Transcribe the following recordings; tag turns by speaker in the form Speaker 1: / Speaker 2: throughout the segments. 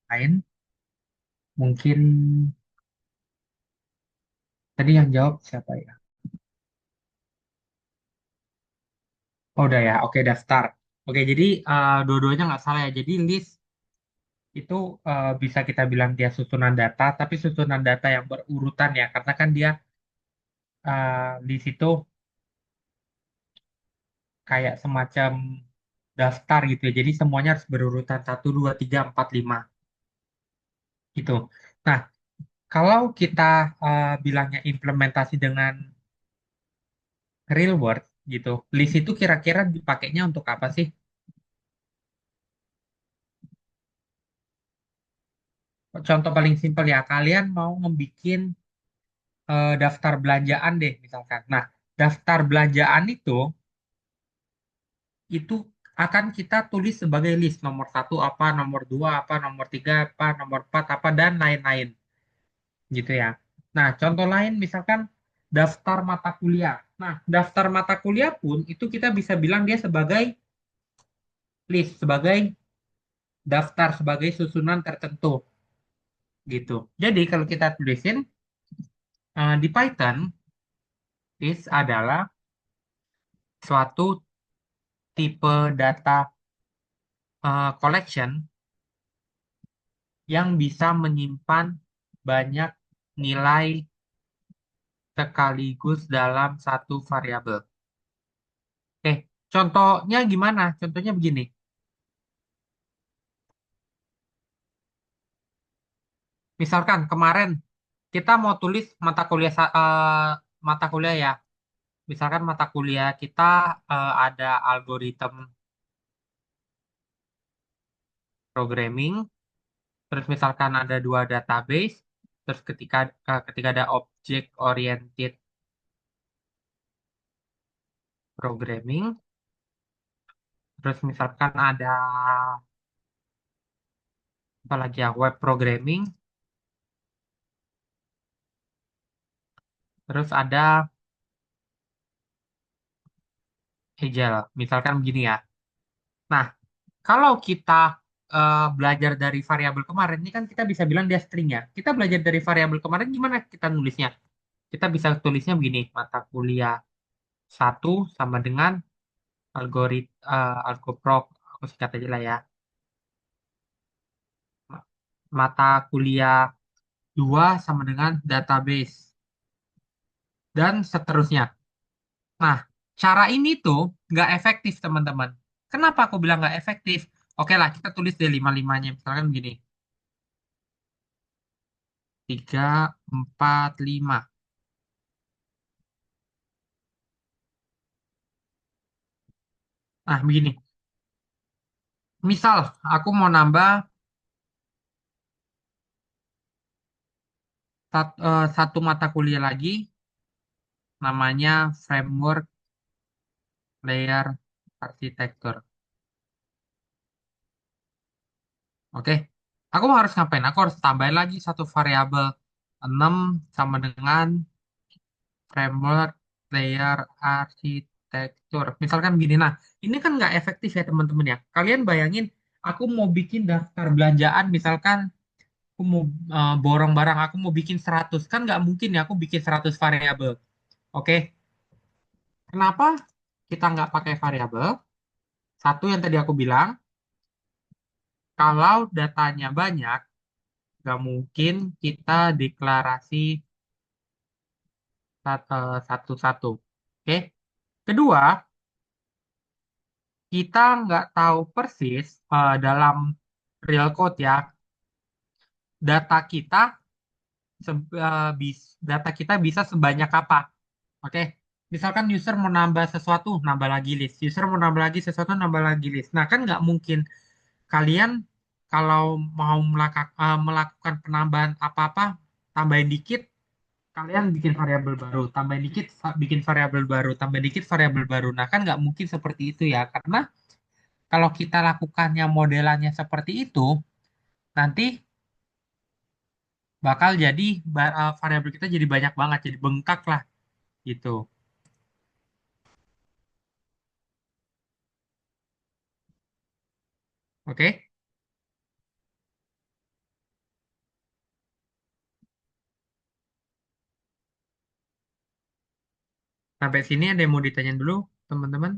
Speaker 1: lain. Mungkin tadi yang jawab siapa ya? Oh, udah ya. Oke, daftar. Oke, jadi dua-duanya nggak salah ya. Jadi list itu bisa kita bilang dia susunan data, tapi susunan data yang berurutan ya, karena kan dia list itu kayak semacam daftar gitu ya. Jadi semuanya harus berurutan satu, 2, 3, 4, 5 gitu. Nah, kalau kita bilangnya implementasi dengan real world gitu, list itu kira-kira dipakainya untuk apa sih? Contoh paling simpel ya, kalian mau ngebikin daftar belanjaan deh misalkan. Nah, daftar belanjaan itu akan kita tulis sebagai list nomor satu apa, nomor dua apa, nomor tiga apa, nomor empat apa, dan lain-lain gitu ya. Nah, contoh lain misalkan daftar mata kuliah. Nah, daftar mata kuliah pun itu kita bisa bilang dia sebagai list, sebagai daftar, sebagai susunan tertentu gitu. Jadi kalau kita tulisin di Python, list adalah suatu tipe data collection yang bisa menyimpan banyak nilai sekaligus dalam satu variabel. Contohnya gimana? Contohnya begini. Misalkan kemarin kita mau tulis mata kuliah ya. Misalkan mata kuliah kita ada algoritma programming, terus misalkan ada dua database, terus ketika ada object oriented programming, terus misalkan ada apa lagi ya, web programming, terus ada agile. Misalkan begini ya. Nah, kalau kita belajar dari variabel kemarin, ini kan kita bisa bilang dia string ya. Kita belajar dari variabel kemarin, gimana kita nulisnya? Kita bisa tulisnya begini, mata kuliah satu sama dengan algoprop, aku singkat aja lah ya. Mata kuliah 2 sama dengan database, dan seterusnya. Nah, cara ini tuh nggak efektif, teman-teman. Kenapa aku bilang nggak efektif? Oke lah, kita tulis deh lima-limanya. Misalkan begini, 3, 4, 5. Nah, begini. Misal, aku mau nambah satu mata kuliah lagi, namanya Framework Layer Architecture. Oke, aku harus ngapain? Aku harus tambahin lagi satu variabel 6 sama dengan Framework Layer Architecture. Misalkan gini, nah ini kan nggak efektif ya teman-teman ya. Kalian bayangin, aku mau bikin daftar belanjaan, misalkan aku mau borong barang, aku mau bikin 100. Kan nggak mungkin ya aku bikin 100 variabel. Oke, kenapa kita nggak pakai variabel? Satu yang tadi aku bilang, kalau datanya banyak, nggak mungkin kita deklarasi satu-satu. Oke. Kedua, kita nggak tahu persis dalam real code ya, data kita data kita bisa sebanyak apa. Oke. Misalkan user mau nambah sesuatu, nambah lagi list. User mau nambah lagi sesuatu, nambah lagi list. Nah, kan nggak mungkin kalian kalau mau melakukan penambahan apa-apa, tambahin dikit, kalian bikin variabel baru, tambahin dikit, bikin variabel baru, tambahin dikit variabel baru. Nah, kan nggak mungkin seperti itu ya, karena kalau kita lakukannya modelannya seperti itu, nanti bakal jadi variabel kita jadi banyak banget, jadi bengkak lah gitu. Oke? Sampai sini ada yang mau ditanya dulu, teman-teman?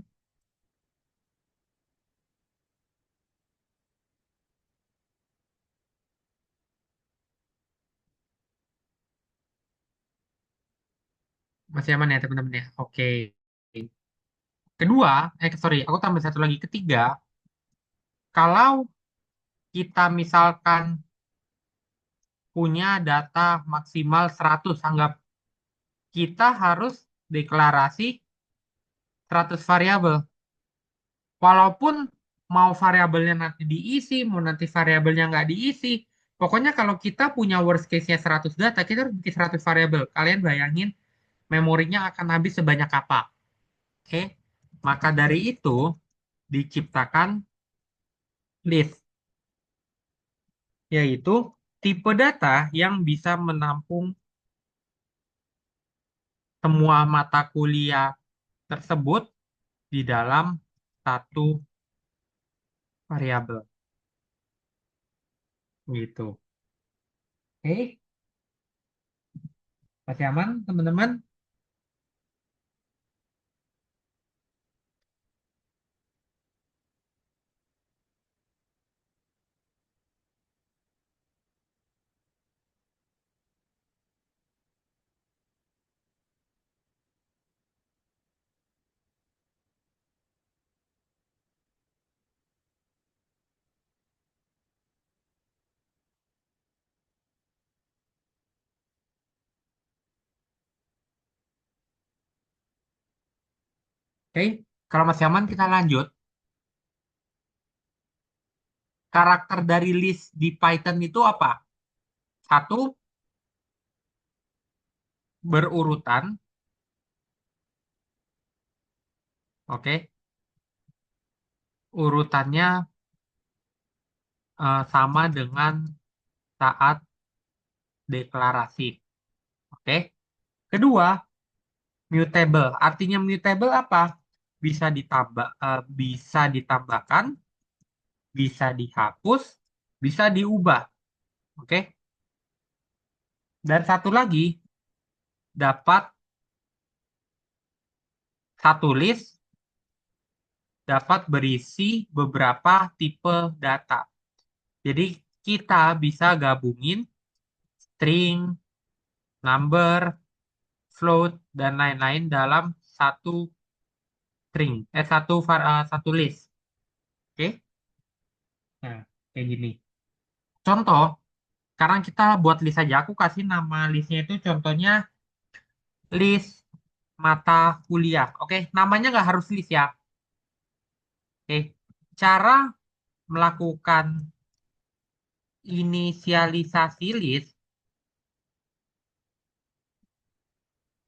Speaker 1: Masih aman ya, teman-teman ya? Oke. Kedua, sorry, aku tambah satu lagi. Ketiga, kalau kita misalkan punya data maksimal 100, anggap kita harus deklarasi 100 variabel. Walaupun mau variabelnya nanti diisi, mau nanti variabelnya nggak diisi, pokoknya kalau kita punya worst case-nya 100 data, kita harus bikin 100 variabel. Kalian bayangin memorinya akan habis sebanyak apa? Oke, maka dari itu diciptakan list, yaitu tipe data yang bisa menampung semua mata kuliah tersebut di dalam satu variabel. Gitu. Oke, masih aman, teman-teman? Oke, kalau masih aman, kita lanjut. Karakter dari list di Python itu apa? Satu, berurutan. Oke, urutannya sama dengan saat deklarasi. Oke. Kedua, mutable. Artinya mutable apa? Bisa ditambahkan, bisa dihapus, bisa diubah. Oke. Dan satu lagi, dapat satu list dapat berisi beberapa tipe data. Jadi kita bisa gabungin string, number, float, dan lain-lain dalam satu string, satu list. Oke? Nah, kayak gini. Contoh, sekarang kita buat list aja. Aku kasih nama listnya itu contohnya list mata kuliah. Oke, namanya nggak harus list ya. Oke, cara melakukan inisialisasi list,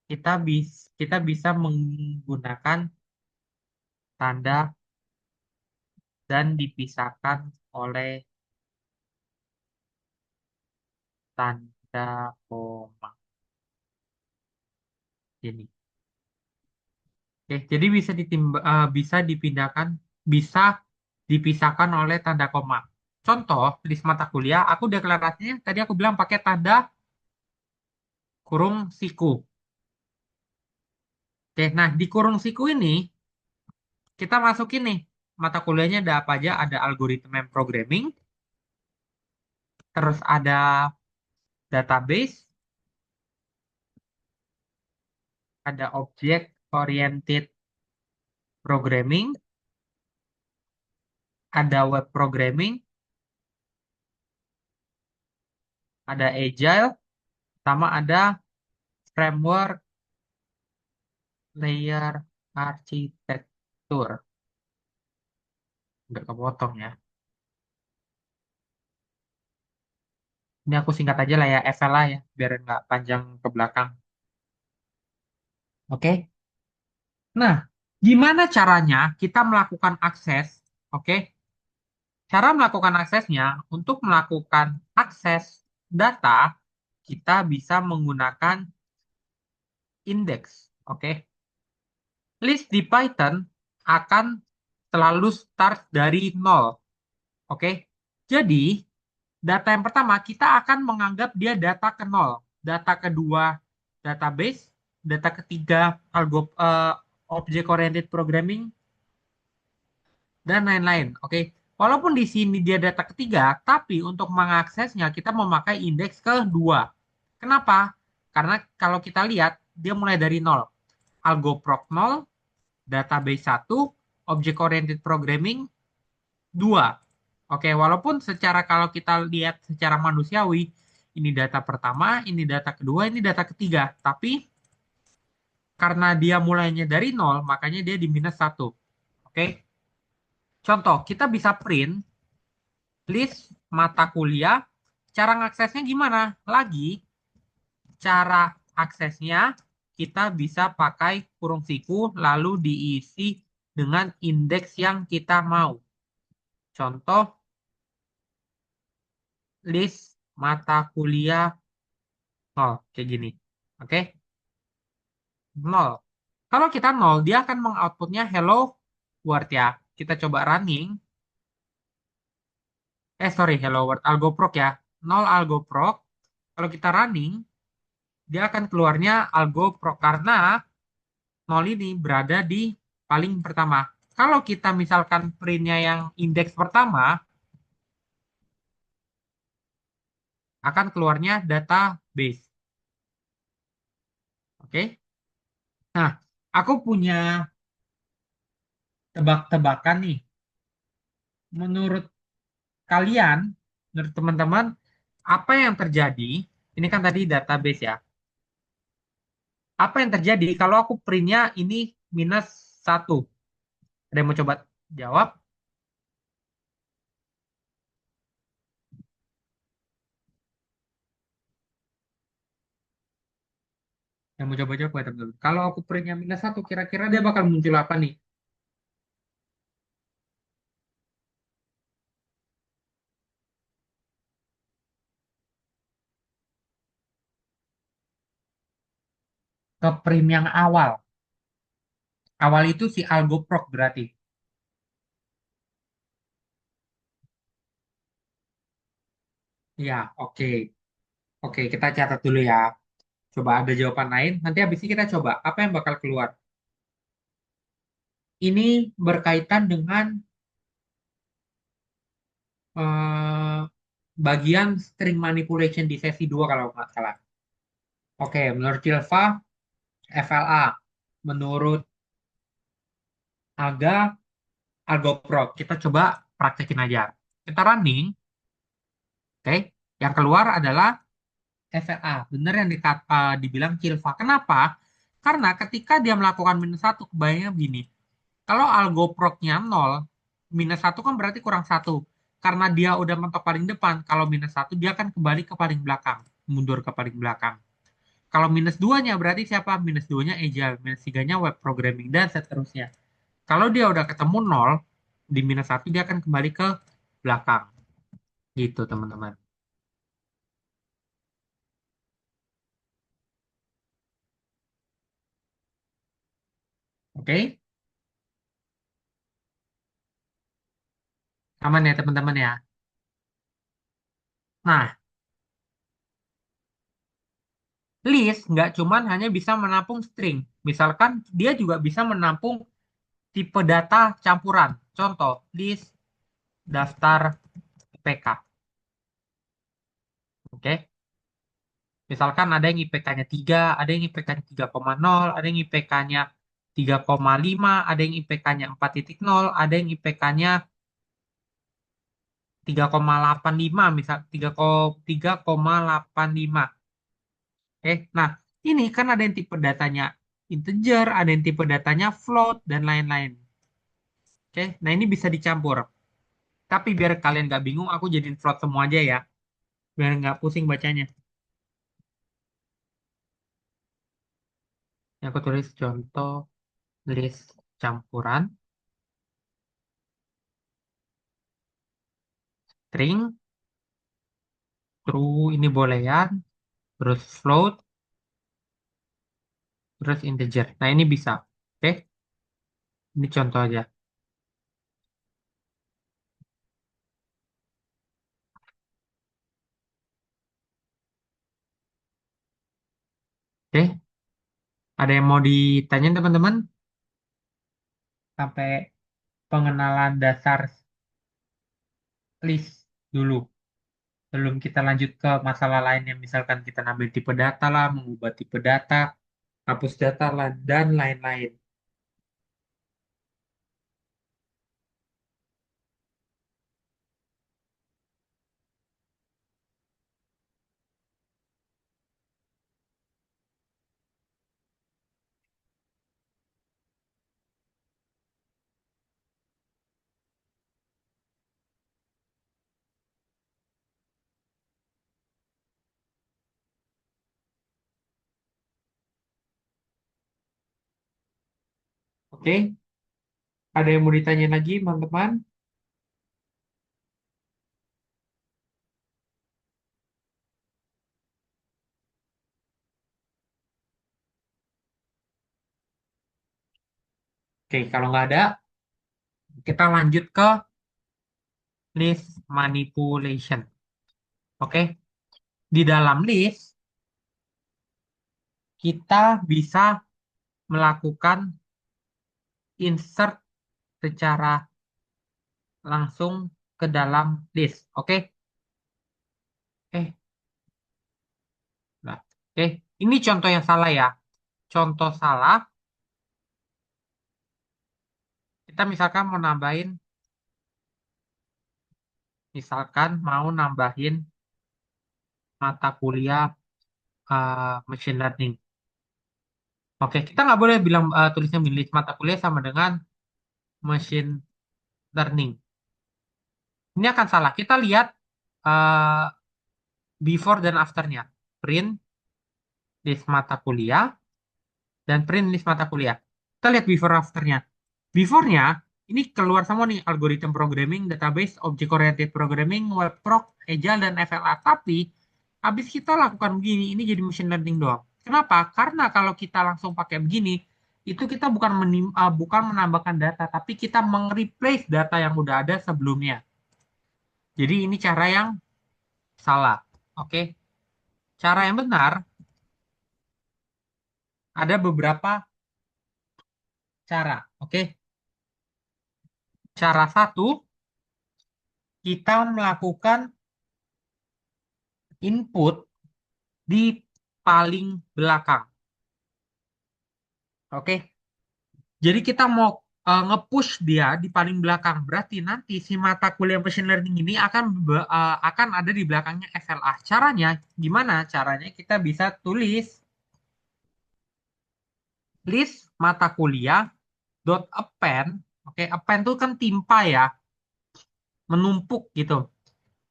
Speaker 1: kita bisa menggunakan tanda dan dipisahkan oleh tanda koma ini. Oke, jadi bisa dipindahkan, bisa dipisahkan oleh tanda koma. Contoh, list mata kuliah, aku deklarasinya tadi aku bilang pakai tanda kurung siku. Oke, nah di kurung siku ini kita masukin nih mata kuliahnya ada apa aja? Ada algoritma programming, terus ada database, ada object oriented programming, ada web programming, ada agile, sama ada framework layer arsitektur. Nggak kepotong ya. Ini aku singkat aja lah ya, FLA ya, biar nggak panjang ke belakang. Oke. Nah, gimana caranya kita melakukan akses? Oke. Cara melakukan aksesnya, untuk melakukan akses data, kita bisa menggunakan index. Oke. List di Python akan selalu start dari nol. Oke. Jadi, data yang pertama kita akan menganggap dia data ke nol. Data kedua database, data ketiga object oriented programming, dan lain-lain. Oke. Walaupun di sini dia data ketiga, tapi untuk mengaksesnya kita memakai indeks kedua. Kenapa? Karena kalau kita lihat, dia mulai dari nol. Algoproc nol, database satu, object oriented programming 2. Oke, walaupun secara kalau kita lihat secara manusiawi, ini data pertama, ini data kedua, ini data ketiga. Tapi karena dia mulainya dari nol, makanya dia di minus satu. Oke, contoh, kita bisa print list mata kuliah. Cara ngaksesnya gimana? Lagi, cara aksesnya kita bisa pakai kurung siku, lalu diisi dengan indeks yang kita mau. Contoh, list mata kuliah nol, kayak gini. Oke, nol. Kalau kita nol, dia akan mengoutputnya hello world ya. Kita coba running. Sorry, hello world. Algoproc ya. Nol algoproc. Kalau kita running, dia akan keluarnya algoproc karena nol ini berada di paling pertama. Kalau kita misalkan printnya yang indeks pertama, akan keluarnya database. Oke. Nah, aku punya tebak-tebakan nih. Menurut kalian, menurut teman-teman, apa yang terjadi? Ini kan tadi database ya. Apa yang terjadi kalau aku printnya ini minus satu? Ada yang mau coba jawab? Yang mau coba jawab ya teman-teman? Kalau aku printnya minus satu, kira-kira dia bakal muncul apa nih? Ke print yang awal. Awal itu si algoproc berarti. Ya, oke. Oke, kita catat dulu ya. Coba ada jawaban lain. Nanti habis ini kita coba. Apa yang bakal keluar? Ini berkaitan dengan eh, bagian string manipulation di sesi 2 kalau nggak salah. Oke, menurut Silva, FLA. Menurut Aga, Algoproc. Kita coba praktekin aja. Kita running, oke. Yang keluar adalah FLA. Benar yang dibilang Silva. Kenapa? Karena ketika dia melakukan minus satu, kebayangnya begini. Kalau algoprocnya nol, minus satu kan berarti kurang satu. Karena dia udah mentok paling depan, kalau minus satu dia akan kembali ke paling belakang, mundur ke paling belakang. Kalau minus duanya berarti siapa? Minus duanya Agile, minus tiganya web programming, dan seterusnya. Kalau dia udah ketemu nol, di minus satu dia akan kembali ke belakang. Gitu teman-teman. Oke? Aman ya teman-teman ya. Nah, list nggak cuman hanya bisa menampung string. Misalkan dia juga bisa menampung tipe data campuran. Contoh, list daftar IPK. Oke. Misalkan ada yang IPK-nya 3, ada yang IPK-nya 3,0, ada yang IPK-nya 3,5, ada yang IPK-nya 4,0, ada yang IPK-nya 3,85, misal 3,85. Oke. Nah, ini kan ada yang tipe datanya integer, ada yang tipe datanya float, dan lain-lain. Oke. Nah, ini bisa dicampur. Tapi biar kalian nggak bingung, aku jadiin float semua aja ya. Biar nggak pusing bacanya. Yang aku tulis contoh list campuran string true ini boolean terus float terus integer. Nah, ini bisa. Oke, ini contoh aja. Oke, Ada yang mau ditanyain teman-teman? Sampai pengenalan dasar list dulu. Sebelum kita lanjut ke masalah lain yang misalkan kita ngambil tipe data lah, mengubah tipe data, hapus data lah, dan lain-lain. Oke, ada yang mau ditanya lagi, teman-teman? Oke, kalau nggak ada, kita lanjut ke list manipulation. Oke, di dalam list, kita bisa melakukan insert secara langsung ke dalam list. Oke, nah, oke. Ini contoh yang salah ya. Contoh salah, kita misalkan mau nambahin mata kuliah machine learning. Oke, kita nggak boleh bilang tulisnya list mata kuliah sama dengan machine learning. Ini akan salah. Kita lihat uh, before dan afternya. Print list mata kuliah dan print list mata kuliah. Kita lihat before afternya. Before-nya ini keluar semua nih algoritma programming, database, object oriented programming, web proc, agile dan FLA. Tapi habis kita lakukan begini, ini jadi machine learning doang. Kenapa? Karena kalau kita langsung pakai begini, itu kita bukan menambahkan data, tapi kita meng-replace data yang udah ada sebelumnya. Jadi ini cara yang salah. Oke. Cara yang benar ada beberapa cara. Oke. Cara satu, kita melakukan input di paling belakang. Oke. Jadi kita mau nge-push dia di paling belakang. Berarti nanti si mata kuliah machine learning ini akan ada di belakangnya FLA. Caranya gimana? Caranya kita bisa tulis list mata kuliah dot append. Oke, append itu kan timpa ya, menumpuk gitu.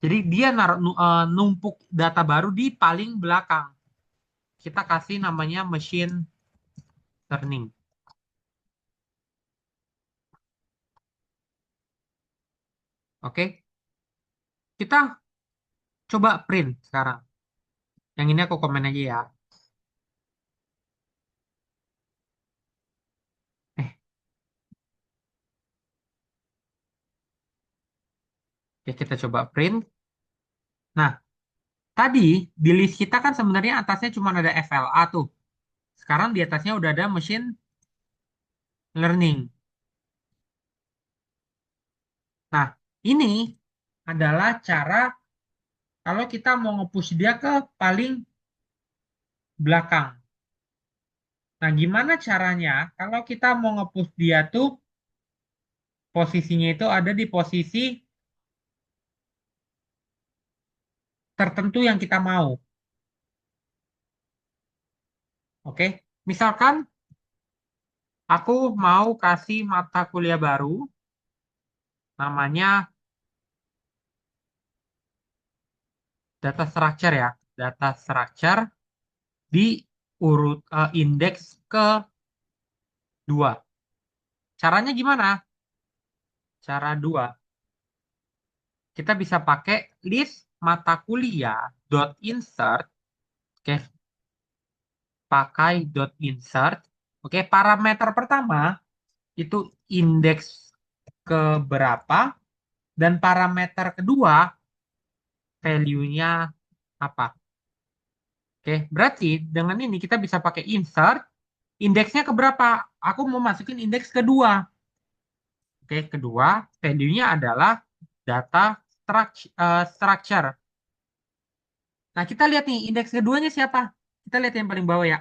Speaker 1: Jadi dia numpuk data baru di paling belakang. Kita kasih namanya machine learning. Oke, kita coba print sekarang. Yang ini aku komen aja ya. Eh, Oke, kita coba print. Nah, tadi di list kita kan sebenarnya atasnya cuma ada FLA tuh. Sekarang di atasnya udah ada machine learning. Nah, ini adalah cara kalau kita mau nge-push dia ke paling belakang. Nah, gimana caranya kalau kita mau nge-push dia tuh posisinya itu ada di posisi tertentu yang kita mau. Oke, misalkan aku mau kasih mata kuliah baru, namanya data structure ya. Data structure di indeks kedua. Caranya gimana? Cara dua, kita bisa pakai list mata kuliah dot insert, oke, pakai dot insert, oke, parameter pertama itu indeks ke berapa dan parameter kedua value-nya apa. Oke, berarti dengan ini kita bisa pakai insert Indeksnya ke berapa? Aku mau masukin indeks kedua. Oke, kedua, value-nya adalah data structure. Nah, kita lihat nih, indeks keduanya siapa? Kita lihat yang paling bawah ya,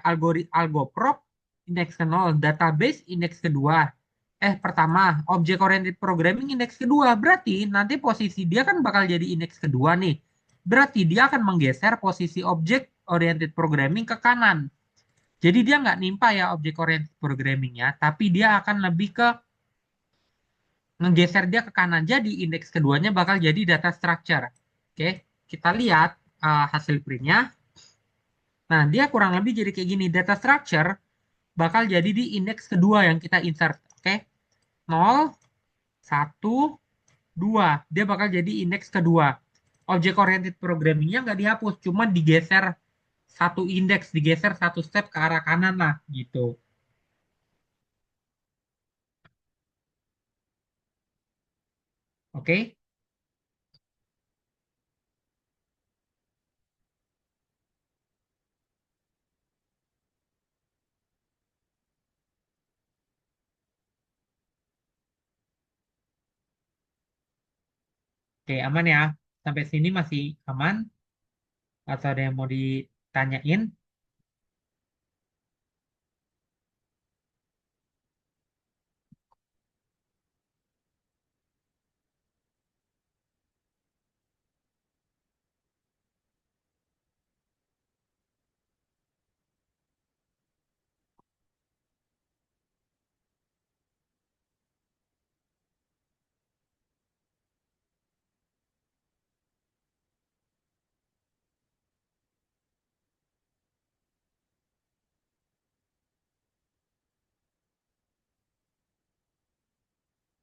Speaker 1: algoprop, indeks ke 0, database, indeks kedua. Pertama, object oriented programming, indeks kedua. Berarti nanti posisi dia kan bakal jadi indeks kedua nih. Berarti dia akan menggeser posisi object oriented programming ke kanan. Jadi dia nggak nimpa ya object oriented programmingnya, tapi dia akan lebih ke ngegeser dia ke kanan. Jadi indeks keduanya bakal jadi data structure. Oke, kita lihat hasil printnya. Nah, dia kurang lebih jadi kayak gini. Data structure bakal jadi di indeks kedua yang kita insert. Oke, 0, 1, 2. Dia bakal jadi indeks kedua. Object oriented programmingnya nggak dihapus, cuma digeser satu indeks, digeser satu step ke arah kanan lah gitu. Oke, oke aman ya. Sampai sini masih aman atau ada yang mau ditanyain?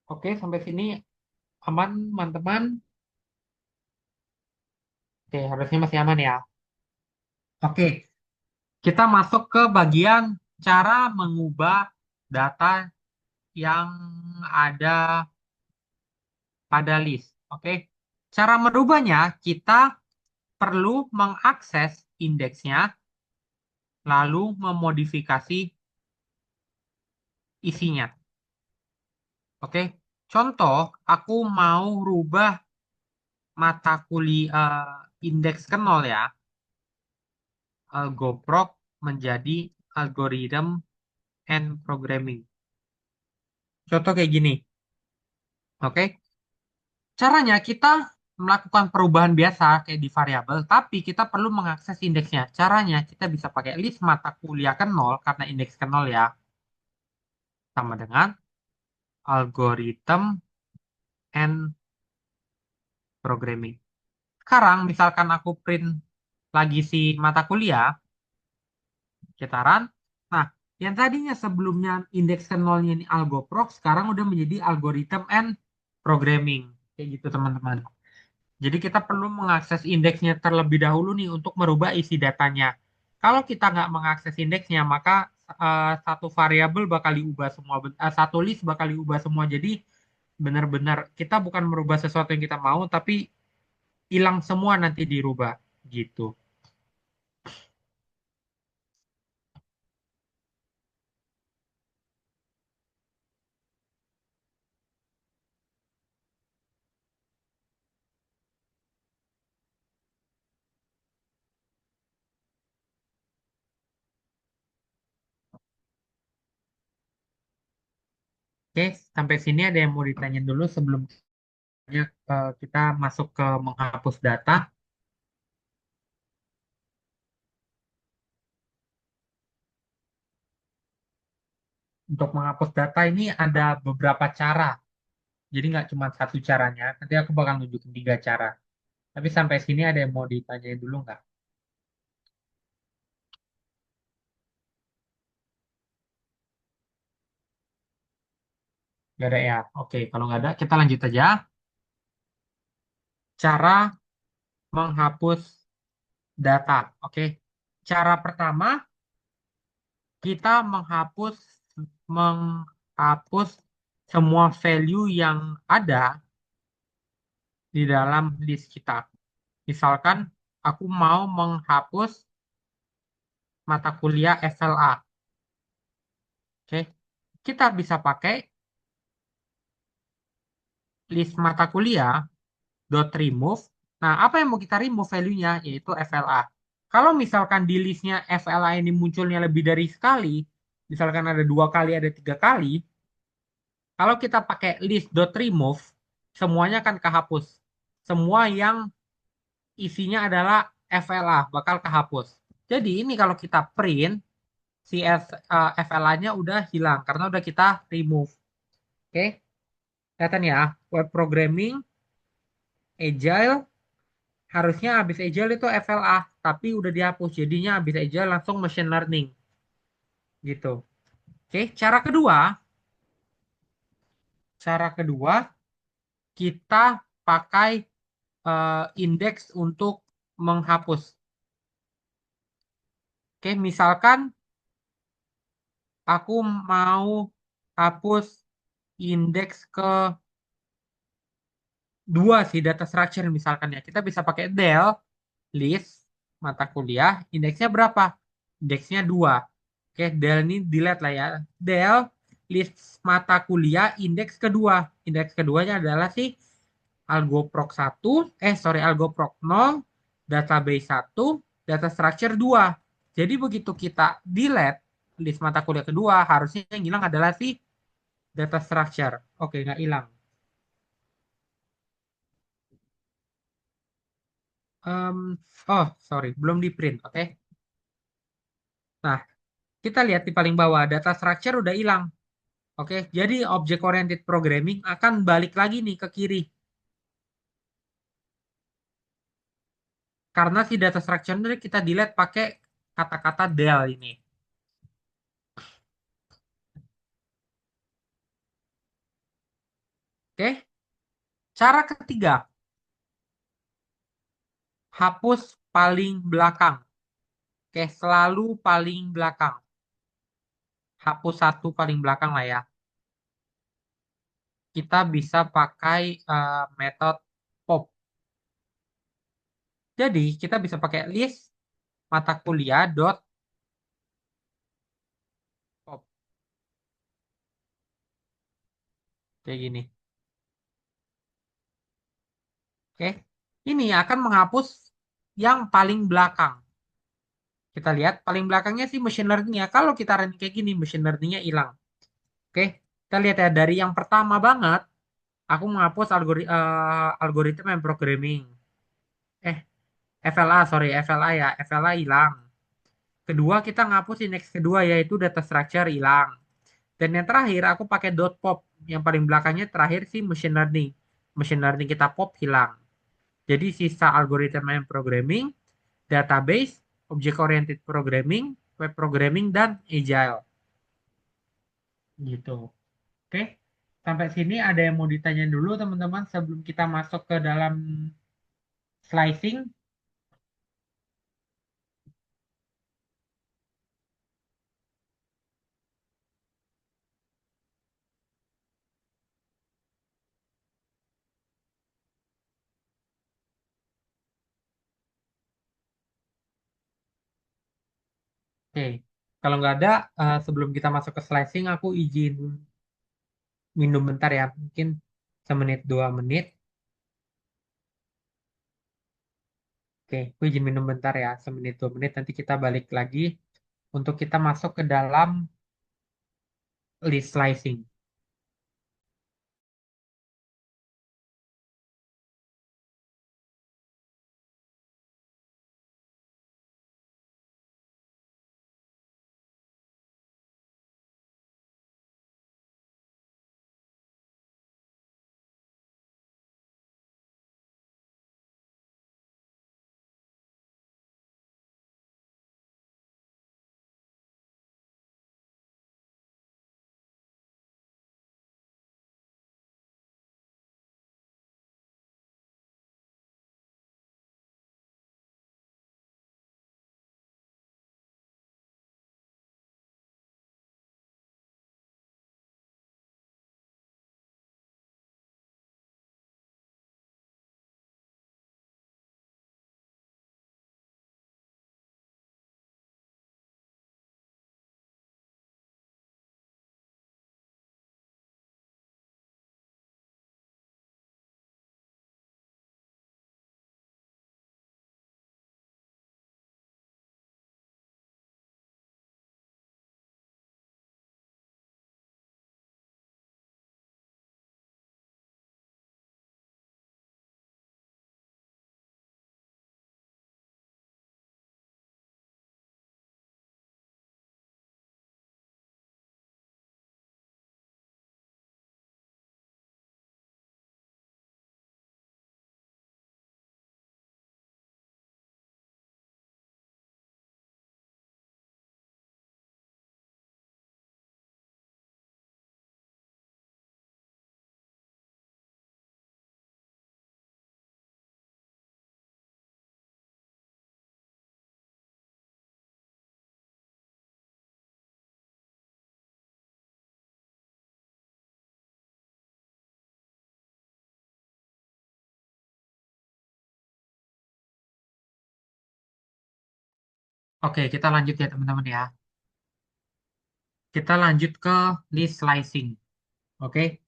Speaker 1: Oke, sampai sini aman, teman-teman. Oke, harusnya masih aman ya. Oke, kita masuk ke bagian cara mengubah data yang ada pada list. Oke, cara merubahnya kita perlu mengakses indeksnya, lalu memodifikasi isinya. Oke, contoh aku mau rubah mata kuliah indeks ke 0 ya, algoprop menjadi algorithm and programming. Contoh kayak gini. Oke, caranya kita melakukan perubahan biasa kayak di variabel, tapi kita perlu mengakses indeksnya. Caranya kita bisa pakai list mata kuliah ke 0 karena indeks ke 0 ya, sama dengan algorithm and programming. Sekarang misalkan aku print lagi si mata kuliah, kita run. Nah, yang tadinya sebelumnya indeks ke 0-nya ini algoproc, sekarang udah menjadi algorithm and programming. Kayak gitu teman-teman. Jadi kita perlu mengakses indeksnya terlebih dahulu nih untuk merubah isi datanya. Kalau kita nggak mengakses indeksnya, maka satu variabel bakal diubah semua, satu list bakal diubah semua. Jadi benar-benar kita bukan merubah sesuatu yang kita mau, tapi hilang semua nanti dirubah gitu. Oke, sampai sini ada yang mau ditanya dulu sebelum kita masuk ke menghapus data. Untuk menghapus data ini ada beberapa cara. Jadi nggak cuma satu caranya. Nanti aku bakal nunjukin 3 cara. Tapi sampai sini ada yang mau ditanyain dulu nggak? Nggak ada ya? Oke, kalau nggak ada, kita lanjut aja. Cara menghapus data. Oke, cara pertama kita menghapus semua value yang ada di dalam list kita. Misalkan aku mau menghapus mata kuliah FLA. Oke, kita bisa pakai list mata kuliah dot remove. Nah, apa yang mau kita remove value-nya yaitu FLA. Kalau misalkan di listnya FLA ini munculnya lebih dari sekali, misalkan ada 2 kali, ada 3 kali, kalau kita pakai list dot remove, semuanya akan kehapus. Semua yang isinya adalah FLA bakal kehapus. Jadi ini kalau kita print, si FLA-nya udah hilang karena udah kita remove. Oke, kelihatan ya, web programming, agile, harusnya habis agile itu FLA, tapi udah dihapus. Jadinya habis agile langsung machine learning gitu. Oke, cara kedua kita pakai indeks untuk menghapus. Oke, misalkan aku mau hapus indeks ke dua sih data structure misalkan ya. Kita bisa pakai del list mata kuliah indeksnya berapa? Indeksnya 2. Oke, del ini delete lah ya. Del list mata kuliah indeks kedua. Indeks keduanya adalah si algoproc 1, algoproc 0, database 1, data structure 2. Jadi begitu kita delete list mata kuliah kedua, harusnya yang hilang adalah si data structure. Oke, nggak hilang. Em, oh, sorry, belum di print. Oke. Nah, kita lihat di paling bawah, data structure udah hilang. Oke, jadi object oriented programming akan balik lagi nih ke kiri. Karena si data structure ini kita delete pakai kata-kata del ini. Oke, cara ketiga, hapus paling belakang. Oke, selalu paling belakang. Hapus satu paling belakang lah ya. Kita bisa pakai metode pop. Jadi, kita bisa pakai list mata kuliah dot pop. Kayak gini. Oke. Ini akan menghapus yang paling belakang. Kita lihat paling belakangnya sih machine learning-nya. Kalau kita run kayak gini, machine learning-nya hilang. Oke. Kita lihat ya dari yang pertama banget, aku menghapus algoritma and programming. Eh, FLA, sorry, FLA ya. FLA hilang. Kedua, kita ngapus indeks kedua yaitu data structure hilang. Dan yang terakhir, aku pakai dot pop. Yang paling belakangnya terakhir sih machine learning. Machine learning kita pop hilang. Jadi sisa algoritma and programming, database, object oriented programming, web programming, dan agile. Gitu. Oke. Sampai sini ada yang mau ditanya dulu teman-teman sebelum kita masuk ke dalam slicing. Oke. Kalau nggak ada, sebelum kita masuk ke slicing, aku izin minum bentar ya. Mungkin 1 menit 2 menit. Oke, aku izin minum bentar ya. 1 menit 2 menit. Nanti kita balik lagi untuk kita masuk ke dalam list slicing. Oke, kita lanjut ya teman-teman ya. Kita lanjut ke list slicing. Oke,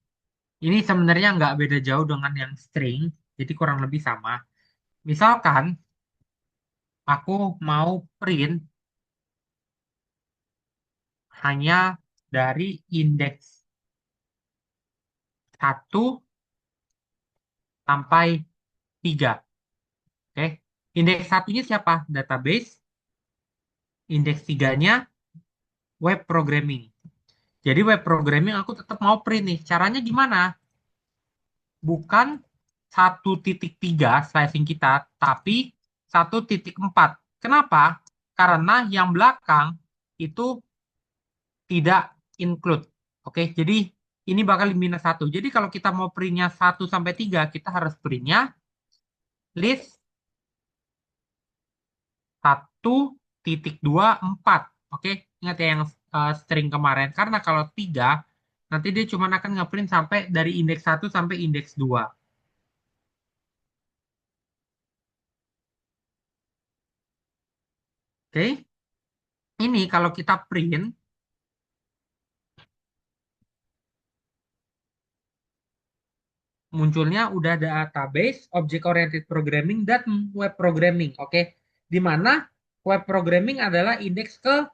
Speaker 1: ini sebenarnya nggak beda jauh dengan yang string, jadi kurang lebih sama. Misalkan aku mau print hanya dari indeks 1 sampai 3. Oke, indeks satunya siapa? Database. Indeks tiganya web programming. Jadi web programming aku tetap mau print nih. Caranya gimana? Bukan 1.3 slicing kita, tapi 1.4. Kenapa? Karena yang belakang itu tidak include. Oke, jadi ini bakal minus 1. Jadi kalau kita mau printnya 1 sampai 3, kita harus printnya list 1.24. Oke, ingat ya yang string kemarin. Karena kalau 3, nanti dia cuma akan ngeprint sampai dari indeks 1 sampai indeks 2. Oke, ini kalau kita print, munculnya udah database, object oriented programming, dan web programming. Oke, di mana web programming adalah indeks ke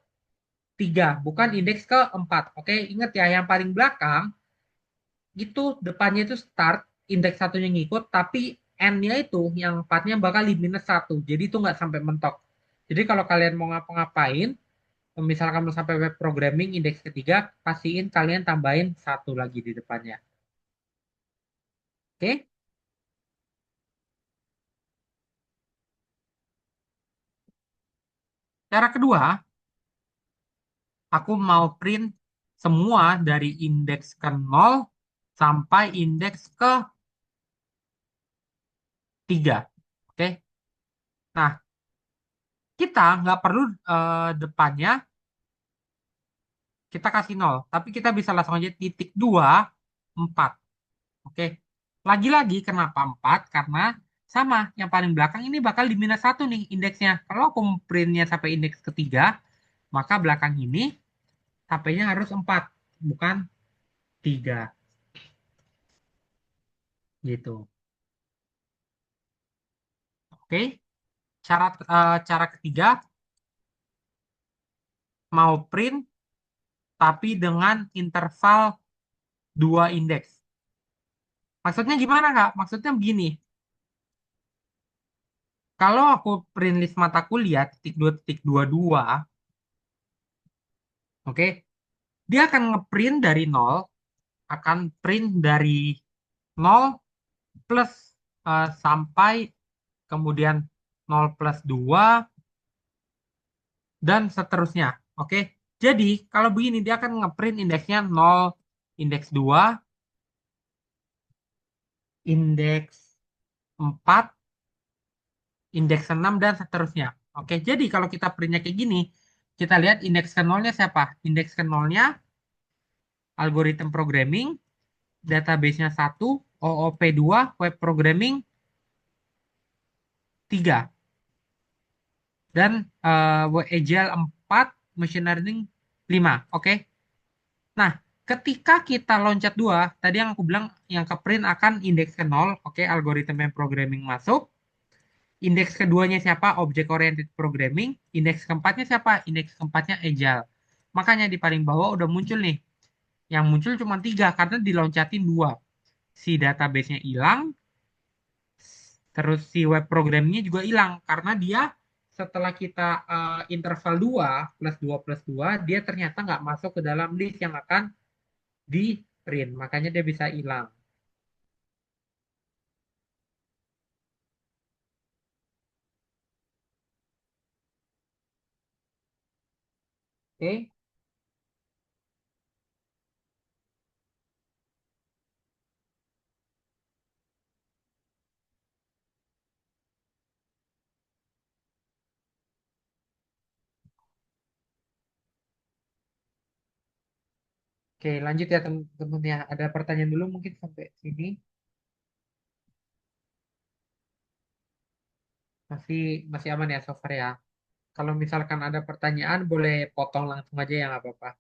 Speaker 1: 3, bukan indeks ke 4. Oke, ingat ya, yang paling belakang itu depannya itu start, indeks satunya ngikut, tapi n-nya itu yang 4-nya bakal di minus 1. Jadi itu nggak sampai mentok. Jadi kalau kalian mau ngapa-ngapain, misalkan mau sampai web programming indeks ketiga, pastiin kalian tambahin 1 lagi di depannya. Oke, cara kedua, aku mau print semua dari indeks ke 0 sampai indeks ke 3. Oke, nah kita nggak perlu depannya kita kasih 0, tapi kita bisa langsung aja titik 2, 4. Oke, lagi-lagi kenapa 4? Karena sama, yang paling belakang ini bakal di minus 1 nih indeksnya. Kalau aku printnya sampai indeks ketiga, maka belakang ini HP-nya harus 4, bukan 3. Gitu. Oke, cara ketiga, mau print tapi dengan interval 2 indeks. Maksudnya gimana Kak? Maksudnya begini, kalau aku print list mata kuliah titik 2 titik 22, oke, dia akan ngeprint dari 0, akan print dari 0 plus sampai kemudian 0 plus 2 dan seterusnya. Oke, jadi kalau begini dia akan ngeprint indeksnya 0, indeks 2, indeks 4, indeks 6 dan seterusnya. Oke, jadi kalau kita printnya kayak gini, kita lihat indeks ke 0-nya siapa? Indeks ke 0-nya algoritma programming, database-nya 1, OOP 2, web programming 3, dan Agile 4, machine learning 5. Oke. Nah, ketika kita loncat 2, tadi yang aku bilang yang ke print akan indeks ke 0, oke, algoritma programming masuk. Indeks keduanya siapa? Object oriented programming. Indeks keempatnya siapa? Indeks keempatnya agile. Makanya di paling bawah udah muncul nih. Yang muncul cuma 3 karena diloncatin 2. Si database-nya hilang, terus si web programmingnya juga hilang karena dia setelah kita interval 2 plus 2 plus 2, dia ternyata nggak masuk ke dalam list yang akan di print. Makanya dia bisa hilang. Oke, oke, lanjut ya teman-teman ya. Ada pertanyaan dulu mungkin sampai sini. Masih masih aman ya so far ya. Kalau misalkan ada pertanyaan, boleh potong langsung aja ya nggak apa-apa.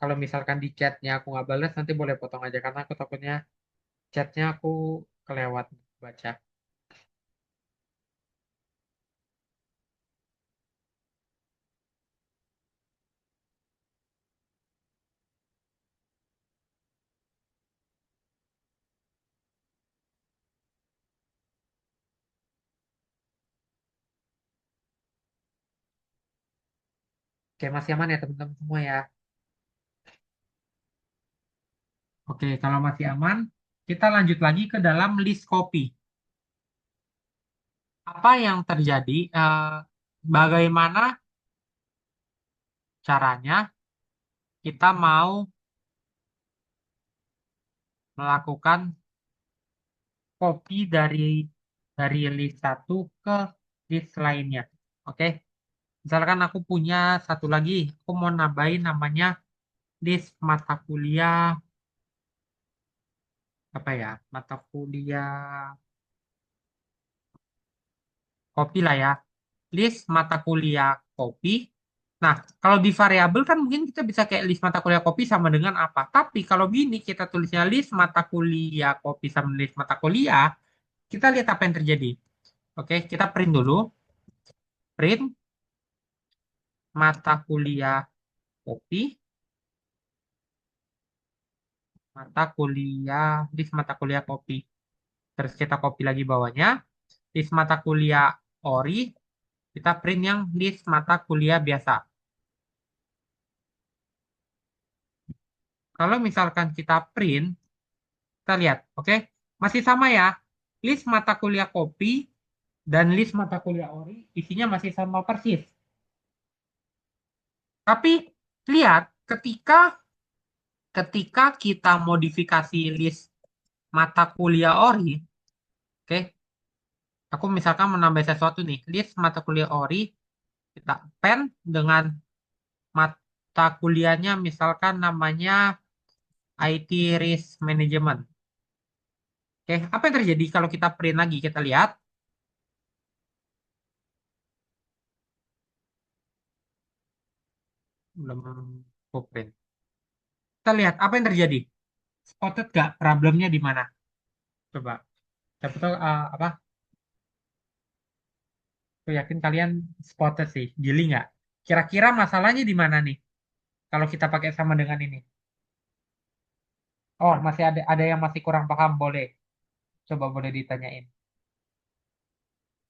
Speaker 1: Kalau misalkan di chatnya aku nggak balas, nanti boleh potong aja karena aku takutnya chatnya aku kelewat baca. Oke, masih aman ya teman-teman semua ya. Oke, kalau masih aman, kita lanjut lagi ke dalam list kopi. Apa yang terjadi? Bagaimana caranya kita mau melakukan copy dari list satu ke list lainnya? Oke, misalkan aku punya satu lagi, aku mau nambahin namanya list mata kuliah apa ya? Mata kuliah kopi lah ya. List mata kuliah kopi. Nah, kalau di variabel kan mungkin kita bisa kayak list mata kuliah kopi sama dengan apa. Tapi kalau gini kita tulisnya list mata kuliah kopi sama list mata kuliah, kita lihat apa yang terjadi. Oke, kita print dulu. Print mata kuliah kopi, list mata kuliah kopi. Terus kita copy lagi bawahnya. List mata kuliah ori, kita print yang list mata kuliah biasa. Kalau misalkan kita print, kita lihat, oke? Masih sama ya. List mata kuliah kopi dan list mata kuliah ori isinya masih sama persis. Tapi lihat ketika ketika kita modifikasi list mata kuliah ori, oke? Aku misalkan menambah sesuatu nih, list mata kuliah ori, kita pen dengan mata kuliahnya misalkan namanya IT Risk Management. Oke, apa yang terjadi kalau kita print lagi? Kita lihat, belum aku print. Kita lihat apa yang terjadi. Spotted gak problemnya di mana? Coba. Siapa tahu apa? Aku yakin kalian spotted sih. Jeli nggak? Kira-kira masalahnya di mana nih? Kalau kita pakai sama dengan ini. Oh, masih ada yang masih kurang paham, boleh. Coba boleh ditanyain.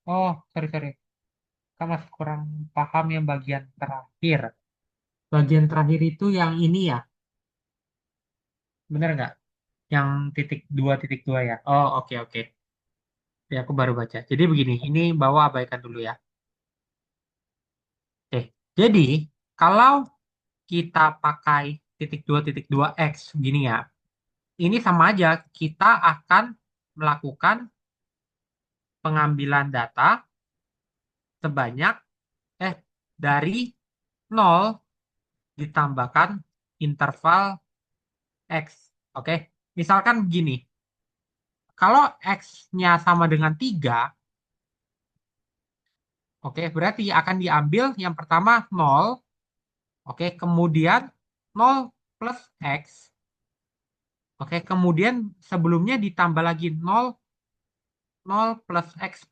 Speaker 1: Oh, sorry sorry. Kamu masih kurang paham yang bagian terakhir. Bagian terakhir itu yang ini ya, bener nggak? Yang titik dua ya. Oh, oke oke. Ya, aku baru baca. Jadi begini, ini bawa abaikan dulu ya. Oke. Jadi kalau kita pakai titik dua x gini ya, ini sama aja kita akan melakukan pengambilan data sebanyak dari nol ditambahkan interval x. Oke. Misalkan begini, kalau x-nya sama dengan 3, oke, berarti akan diambil yang pertama 0, oke, kemudian 0 plus x, oke, kemudian sebelumnya ditambah lagi 0, 0 plus x,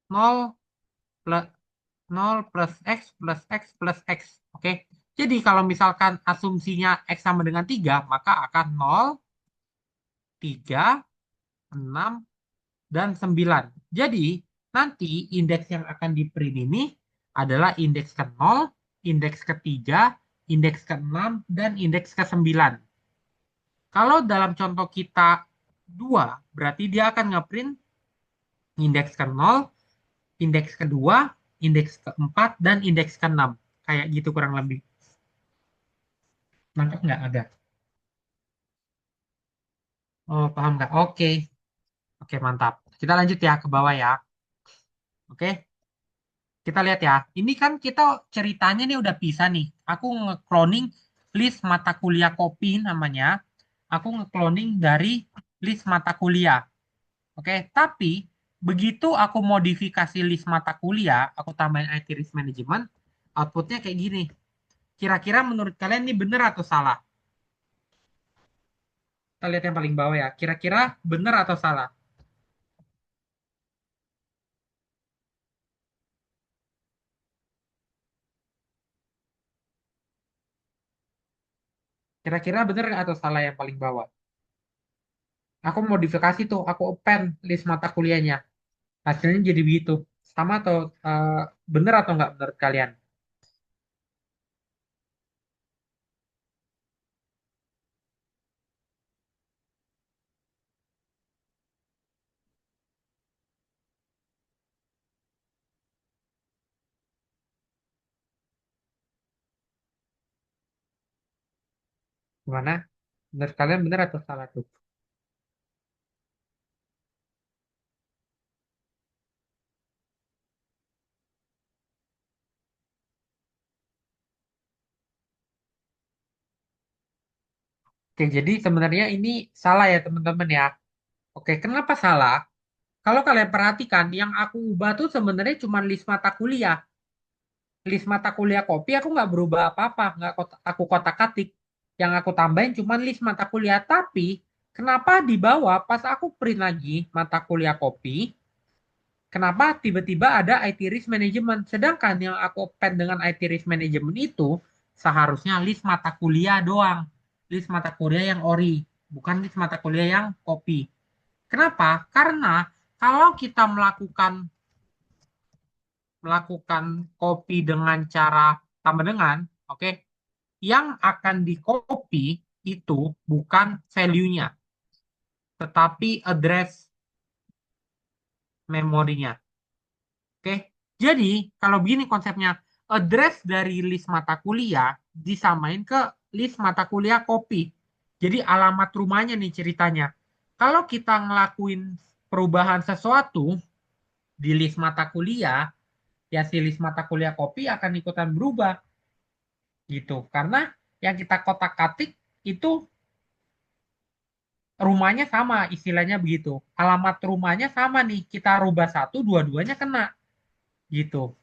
Speaker 1: 0 plus 0 plus x plus x plus x. Oke. Jadi kalau misalkan asumsinya x sama dengan 3, maka akan 0, 3, 6, dan 9. Jadi nanti indeks yang akan di print ini adalah indeks ke-0, indeks ke-3, indeks ke-6, dan indeks ke-9. Kalau dalam contoh kita 2, berarti dia akan ngeprint indeks ke-0, indeks kedua, indeks keempat, dan indeks keenam. Kayak gitu kurang lebih. Nangkep nggak ada? Oh, paham nggak? Oke. Oke, mantap. Kita lanjut ya ke bawah ya. Oke, kita lihat ya. Ini kan kita ceritanya nih udah pisah nih. Aku nge-cloning list mata kuliah kopi namanya. Aku nge-cloning dari list mata kuliah. Oke, tapi Begitu aku modifikasi list mata kuliah, aku tambahin IT Risk Management, outputnya kayak gini. Kira-kira menurut kalian ini benar atau salah? Kita lihat yang paling bawah ya. Kira-kira benar atau salah? Kira-kira benar nggak atau salah yang paling bawah? Aku modifikasi tuh, aku append list mata kuliahnya. Hasilnya jadi begitu. Sama atau benar atau nggak menurut kalian? Gimana? Menurut kalian benar atau salah tuh? Oke, jadi sebenarnya ini salah ya teman-teman ya. Oke, kenapa salah? Kalau kalian perhatikan, yang aku ubah tuh sebenarnya cuma list mata kuliah. List mata kuliah kopi aku nggak berubah apa-apa, nggak aku kotak-katik. Yang aku tambahin cuma list mata kuliah. Tapi kenapa di bawah pas aku print lagi mata kuliah kopi, kenapa tiba-tiba ada IT Risk Management? Sedangkan yang aku pen dengan IT Risk Management itu seharusnya list mata kuliah doang. List mata kuliah yang ori, bukan list mata kuliah yang copy. Kenapa? Karena kalau kita melakukan copy dengan cara tambah dengan, oke, yang akan di copy itu bukan value-nya, tetapi address memorinya. Oke, jadi kalau begini konsepnya, address dari list mata kuliah disamain ke list mata kuliah copy. Jadi alamat rumahnya nih ceritanya. Kalau kita ngelakuin perubahan sesuatu di list mata kuliah, ya si list mata kuliah copy akan ikutan berubah gitu. Karena yang kita kotak-katik itu rumahnya sama, istilahnya begitu. Alamat rumahnya sama nih, kita rubah satu, dua-duanya kena gitu.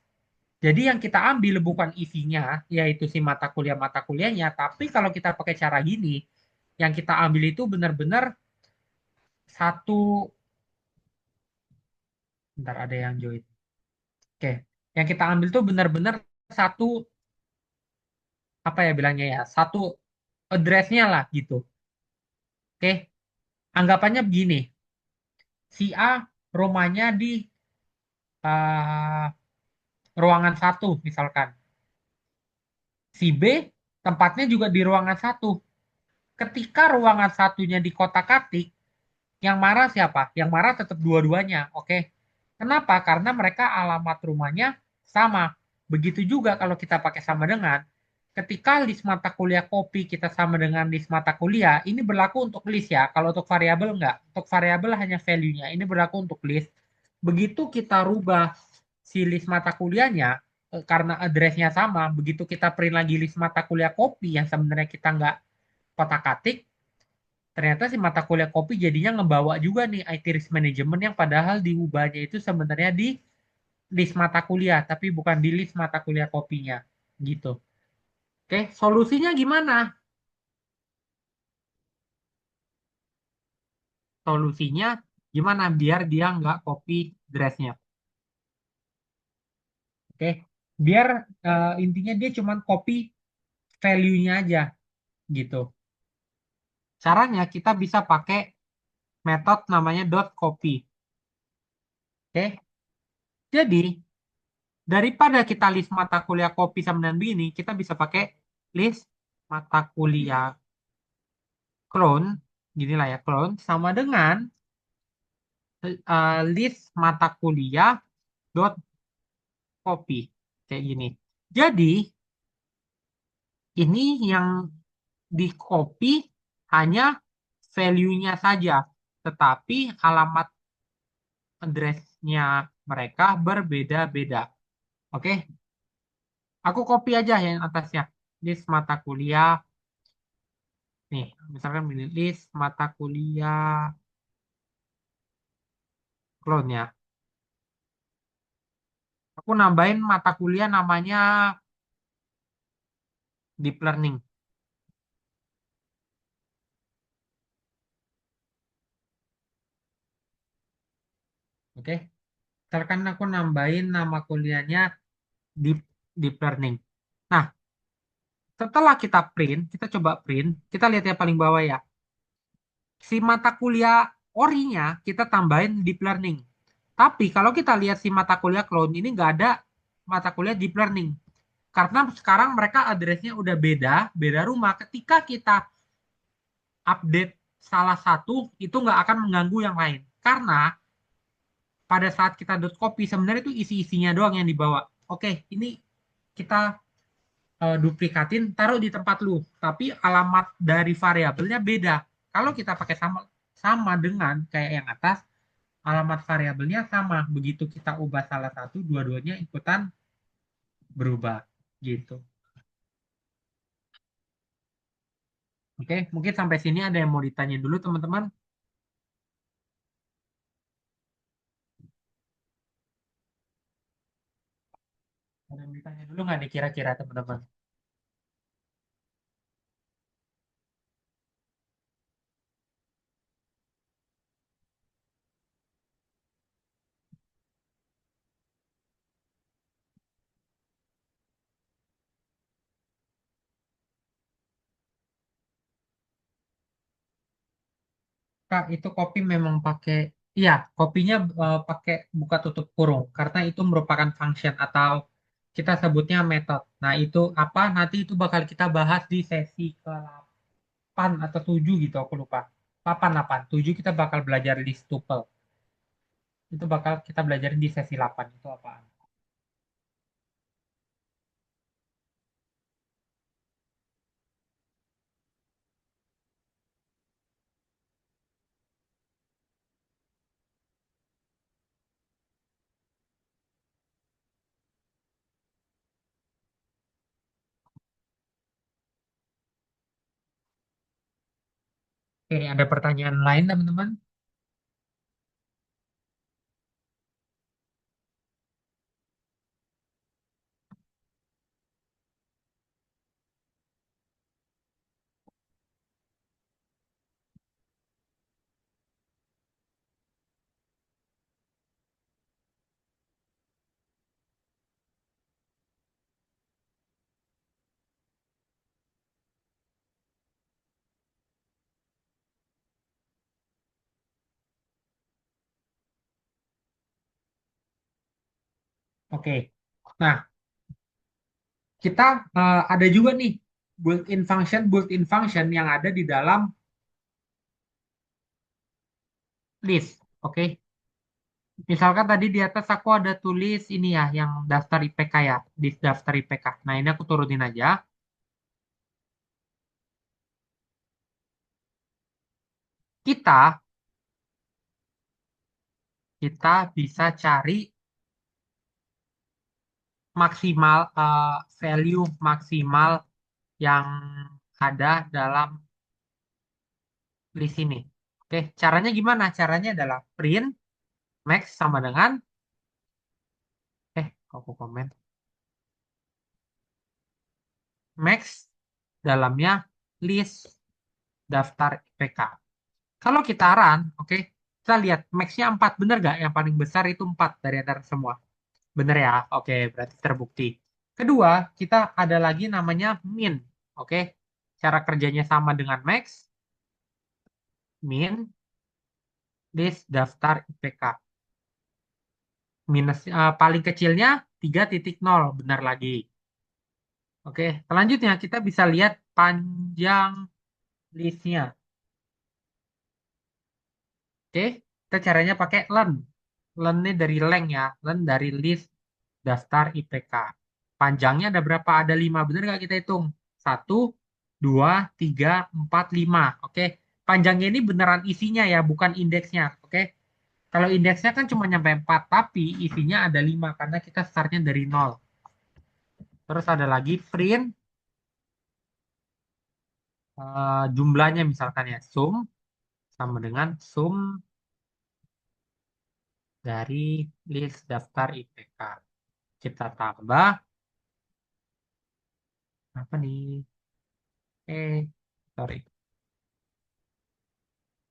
Speaker 1: Jadi yang kita ambil bukan isinya, yaitu si mata kuliahnya, tapi kalau kita pakai cara gini, yang kita ambil itu benar-benar satu, bentar ada yang join. Oke, yang kita ambil tuh benar-benar satu, apa ya bilangnya ya, satu address-nya lah gitu. Oke, anggapannya begini, si A rumahnya di ruangan satu misalkan, si B tempatnya juga di ruangan satu. Ketika ruangan satunya di kotak-katik, yang marah siapa? Yang marah tetap dua-duanya. Oke. Kenapa? Karena mereka alamat rumahnya sama. Begitu juga kalau kita pakai sama dengan. Ketika list mata kuliah kopi kita sama dengan list mata kuliah, ini berlaku untuk list ya. Kalau untuk variabel enggak. Untuk variabel hanya value-nya. Ini berlaku untuk list. Begitu kita rubah si list mata kuliahnya, karena address-nya sama, begitu kita print lagi list mata kuliah kopi yang sebenarnya kita nggak kotak-katik, ternyata si mata kuliah kopi jadinya ngebawa juga nih IT Risk Management yang padahal diubahnya itu sebenarnya di list mata kuliah, tapi bukan di list mata kuliah kopinya. Gitu. Oke, solusinya gimana? Solusinya gimana biar dia nggak copy dressnya? Oke, biar intinya dia cuma copy value-nya aja gitu. Caranya kita bisa pakai metode namanya dot copy. Oke, jadi daripada kita list mata kuliah kopi sama dengan begini, kita bisa pakai list mata kuliah clone, gini lah ya, clone, sama dengan list mata kuliah dot copy, kayak gini. Jadi, ini yang di copy hanya value-nya saja, tetapi alamat address-nya mereka berbeda-beda. Oke, aku copy aja yang atasnya. List mata kuliah. Nih, misalkan ini list mata kuliah clone ya. Aku nambahin mata kuliah namanya Deep Learning. Oke. Misalkan aku nambahin nama kuliahnya Deep, Deep Learning. Nah, setelah kita print, kita coba print, kita lihat yang paling bawah ya. Si mata kuliah orinya kita tambahin Deep Learning. Tapi kalau kita lihat si mata kuliah clone ini nggak ada mata kuliah Deep Learning. Karena sekarang mereka addressnya udah beda, beda rumah. Ketika kita update salah satu, itu nggak akan mengganggu yang lain. Karena pada saat kita copy, sebenarnya itu isi-isinya doang yang dibawa. Oke, ini kita duplikatin, taruh di tempat lu. Tapi alamat dari variabelnya beda. Kalau kita pakai sama sama dengan kayak yang atas, alamat variabelnya sama. Begitu kita ubah salah satu, dua-duanya ikutan berubah. Gitu. Oke, mungkin sampai sini ada yang mau ditanya dulu teman-teman. Ada yang ditanya dulu nggak nih kira-kira teman-teman? Kak, itu kopi memang pakai, iya, kopinya pakai buka tutup kurung, karena itu merupakan function atau kita sebutnya method. Nah, itu apa? Nanti itu bakal kita bahas di sesi ke-8 atau 7 gitu, aku lupa. 8, 8. 7 kita bakal belajar list tuple. Itu bakal kita belajar di sesi 8 itu apaan. Oke, ada pertanyaan lain teman-teman? Oke. Nah, kita ada juga nih built-in function yang ada di dalam list. Oke. Misalkan tadi di atas aku ada tulis ini ya, yang daftar IPK ya, di daftar IPK. Nah, ini aku turunin aja. Kita, kita bisa cari maksimal value maksimal yang ada dalam list ini. Oke, caranya gimana? Caranya adalah print max sama dengan aku komen max dalamnya list daftar IPK. Kalau kita run, oke, kita lihat max-nya 4, bener gak? Yang paling besar itu 4 dari antara semua. Bener ya? Oke, berarti terbukti. Kedua, kita ada lagi namanya min. Oke, cara kerjanya sama dengan max, min, list daftar IPK. Minus paling kecilnya 3,0, benar lagi. Oke, selanjutnya kita bisa lihat panjang listnya. Oke, kita caranya pakai len. Len-nya dari length ya, len dari list daftar IPK. Panjangnya ada berapa? Ada 5, bener nggak kita hitung? Satu, 2, 3, 4, 5. Oke, panjangnya ini beneran isinya ya, bukan indeksnya. Oke, kalau indeksnya kan cuma nyampe 4, tapi isinya ada 5 karena kita startnya dari 0. Terus ada lagi print jumlahnya misalkan ya, sum sama dengan sum dari list daftar IPK. Kita tambah apa nih? Sorry.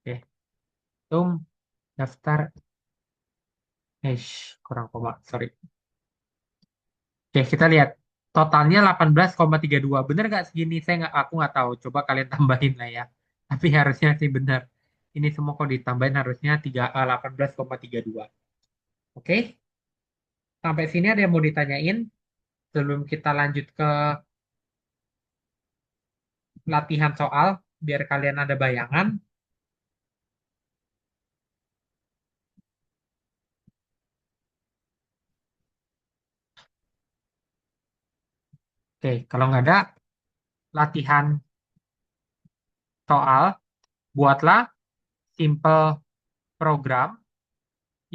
Speaker 1: Oke, tum daftar. Kurang koma. Sorry. Oke, kita lihat. Totalnya 18,32. Bener nggak segini? Aku nggak tahu. Coba kalian tambahin lah ya. Tapi harusnya sih bener. Ini semua kalau ditambahin harusnya 18,32. Oke, sampai sini ada yang mau ditanyain sebelum kita lanjut ke latihan soal biar kalian ada bayangan. Oke, kalau nggak ada latihan soal, buatlah simple program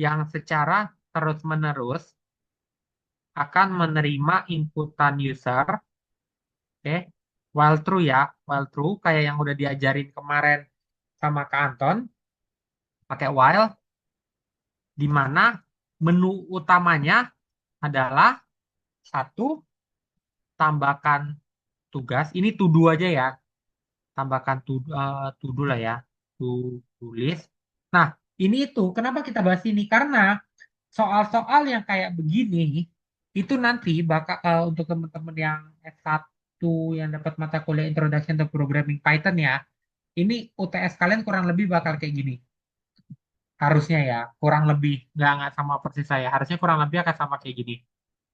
Speaker 1: yang secara terus-menerus akan menerima inputan user, oke, while true ya, while true kayak yang udah diajarin kemarin sama Kak Anton, pakai while, di mana menu utamanya adalah satu, tambahkan tugas, ini to do aja ya, tambahkan to do lah ya, to do list. Nah, ini itu kenapa kita bahas ini? Karena soal-soal yang kayak begini itu nanti bakal untuk teman-teman yang S1 yang dapat mata kuliah Introduction to Programming Python ya, ini UTS kalian kurang lebih bakal kayak gini. Harusnya ya, kurang lebih nggak sama persis saya. Harusnya kurang lebih akan sama kayak gini.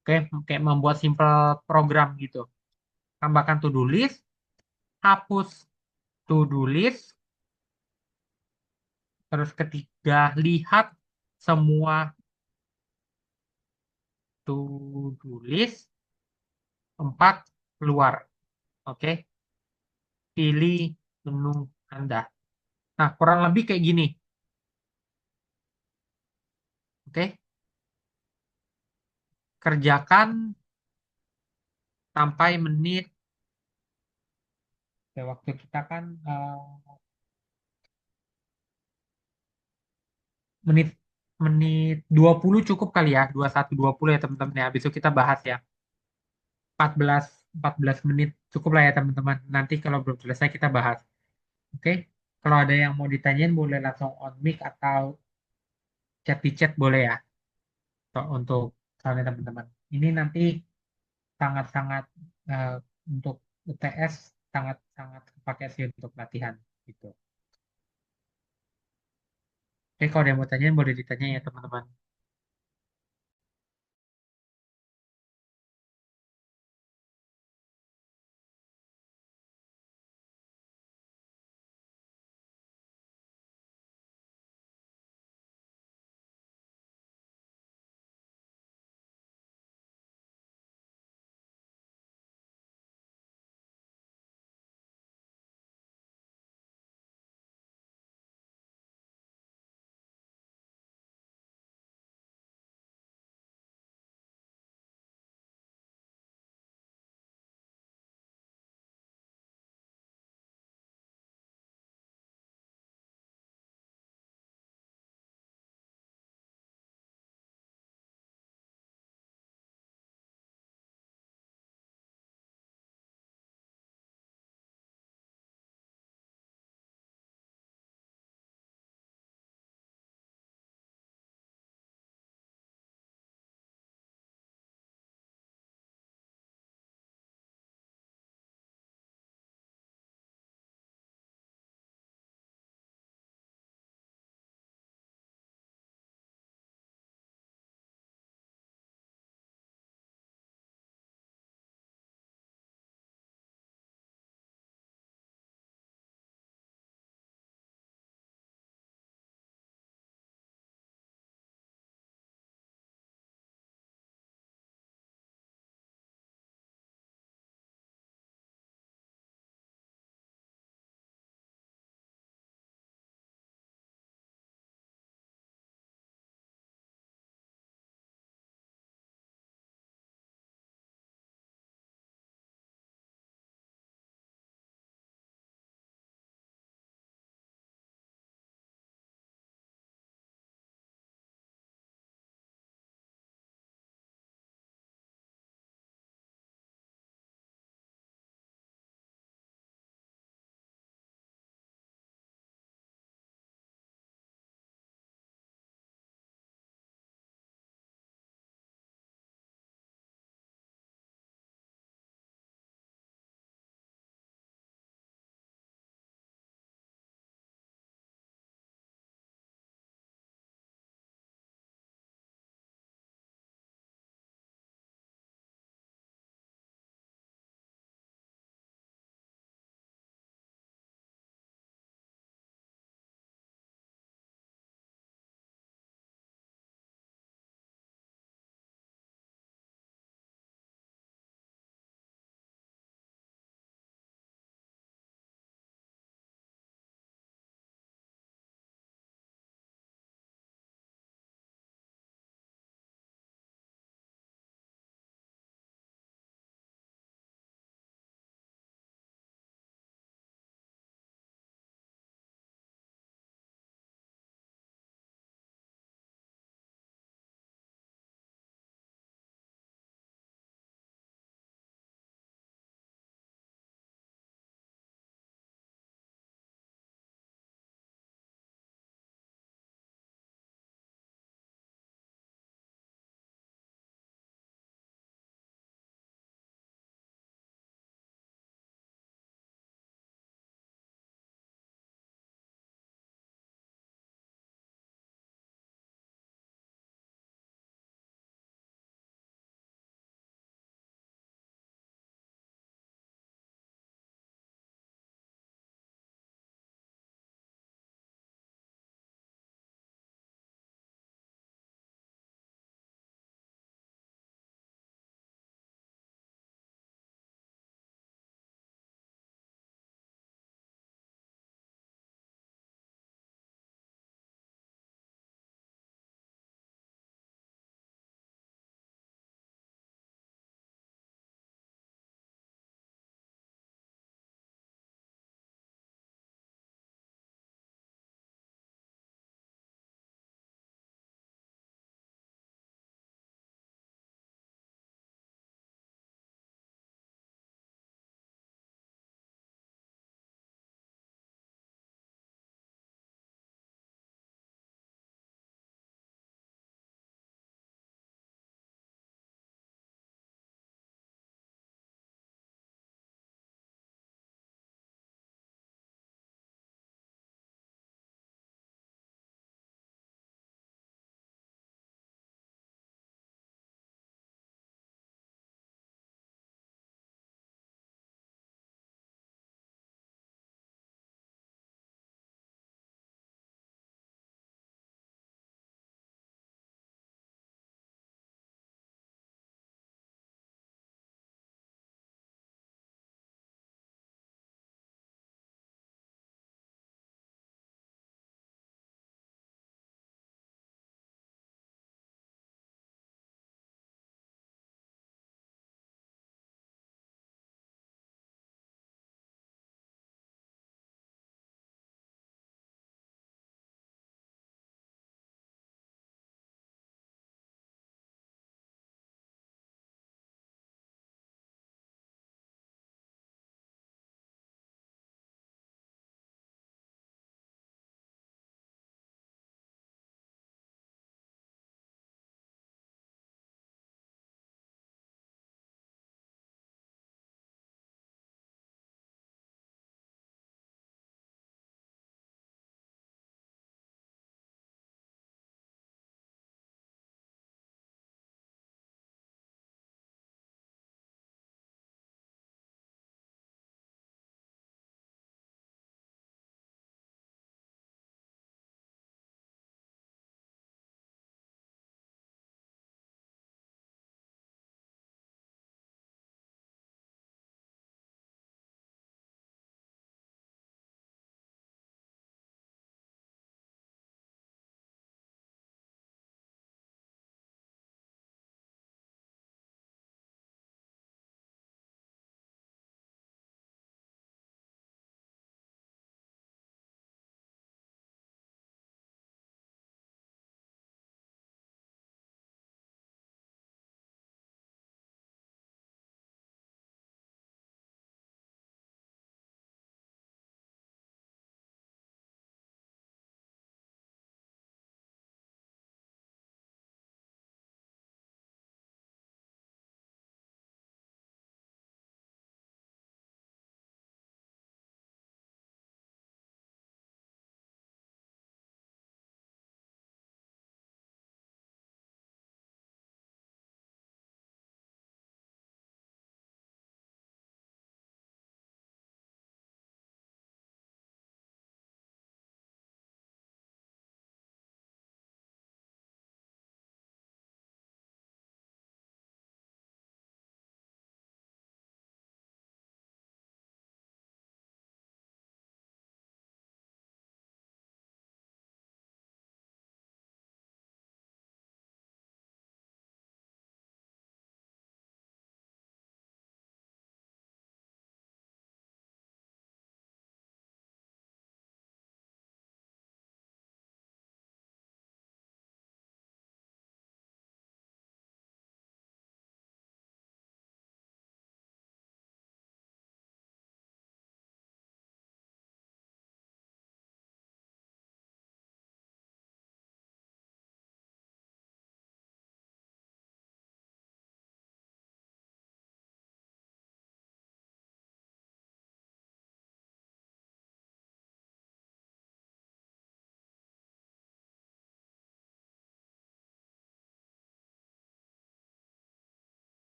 Speaker 1: Oke, kayak membuat simple program gitu. Tambahkan to-do list, hapus to-do list, terus ketiga lihat semua to-do list, empat keluar. Oke, pilih menu Anda. Nah, kurang lebih kayak gini. Oke, kerjakan sampai menit. Ya, waktu kita kan menit menit 20 cukup kali ya. 21 20 ya teman-teman ya. Habis itu kita bahas ya. 14 14 menit cukup lah ya teman-teman. Nanti kalau belum selesai kita bahas. Oke. Kalau ada yang mau ditanyain boleh langsung on mic atau chat di chat boleh ya. Untuk kalian teman-teman. Ini nanti sangat-sangat eh, untuk UTS sangat-sangat pakai sih untuk latihan gitu. Oke, kalau ada yang mau tanya boleh ditanya ya teman-teman.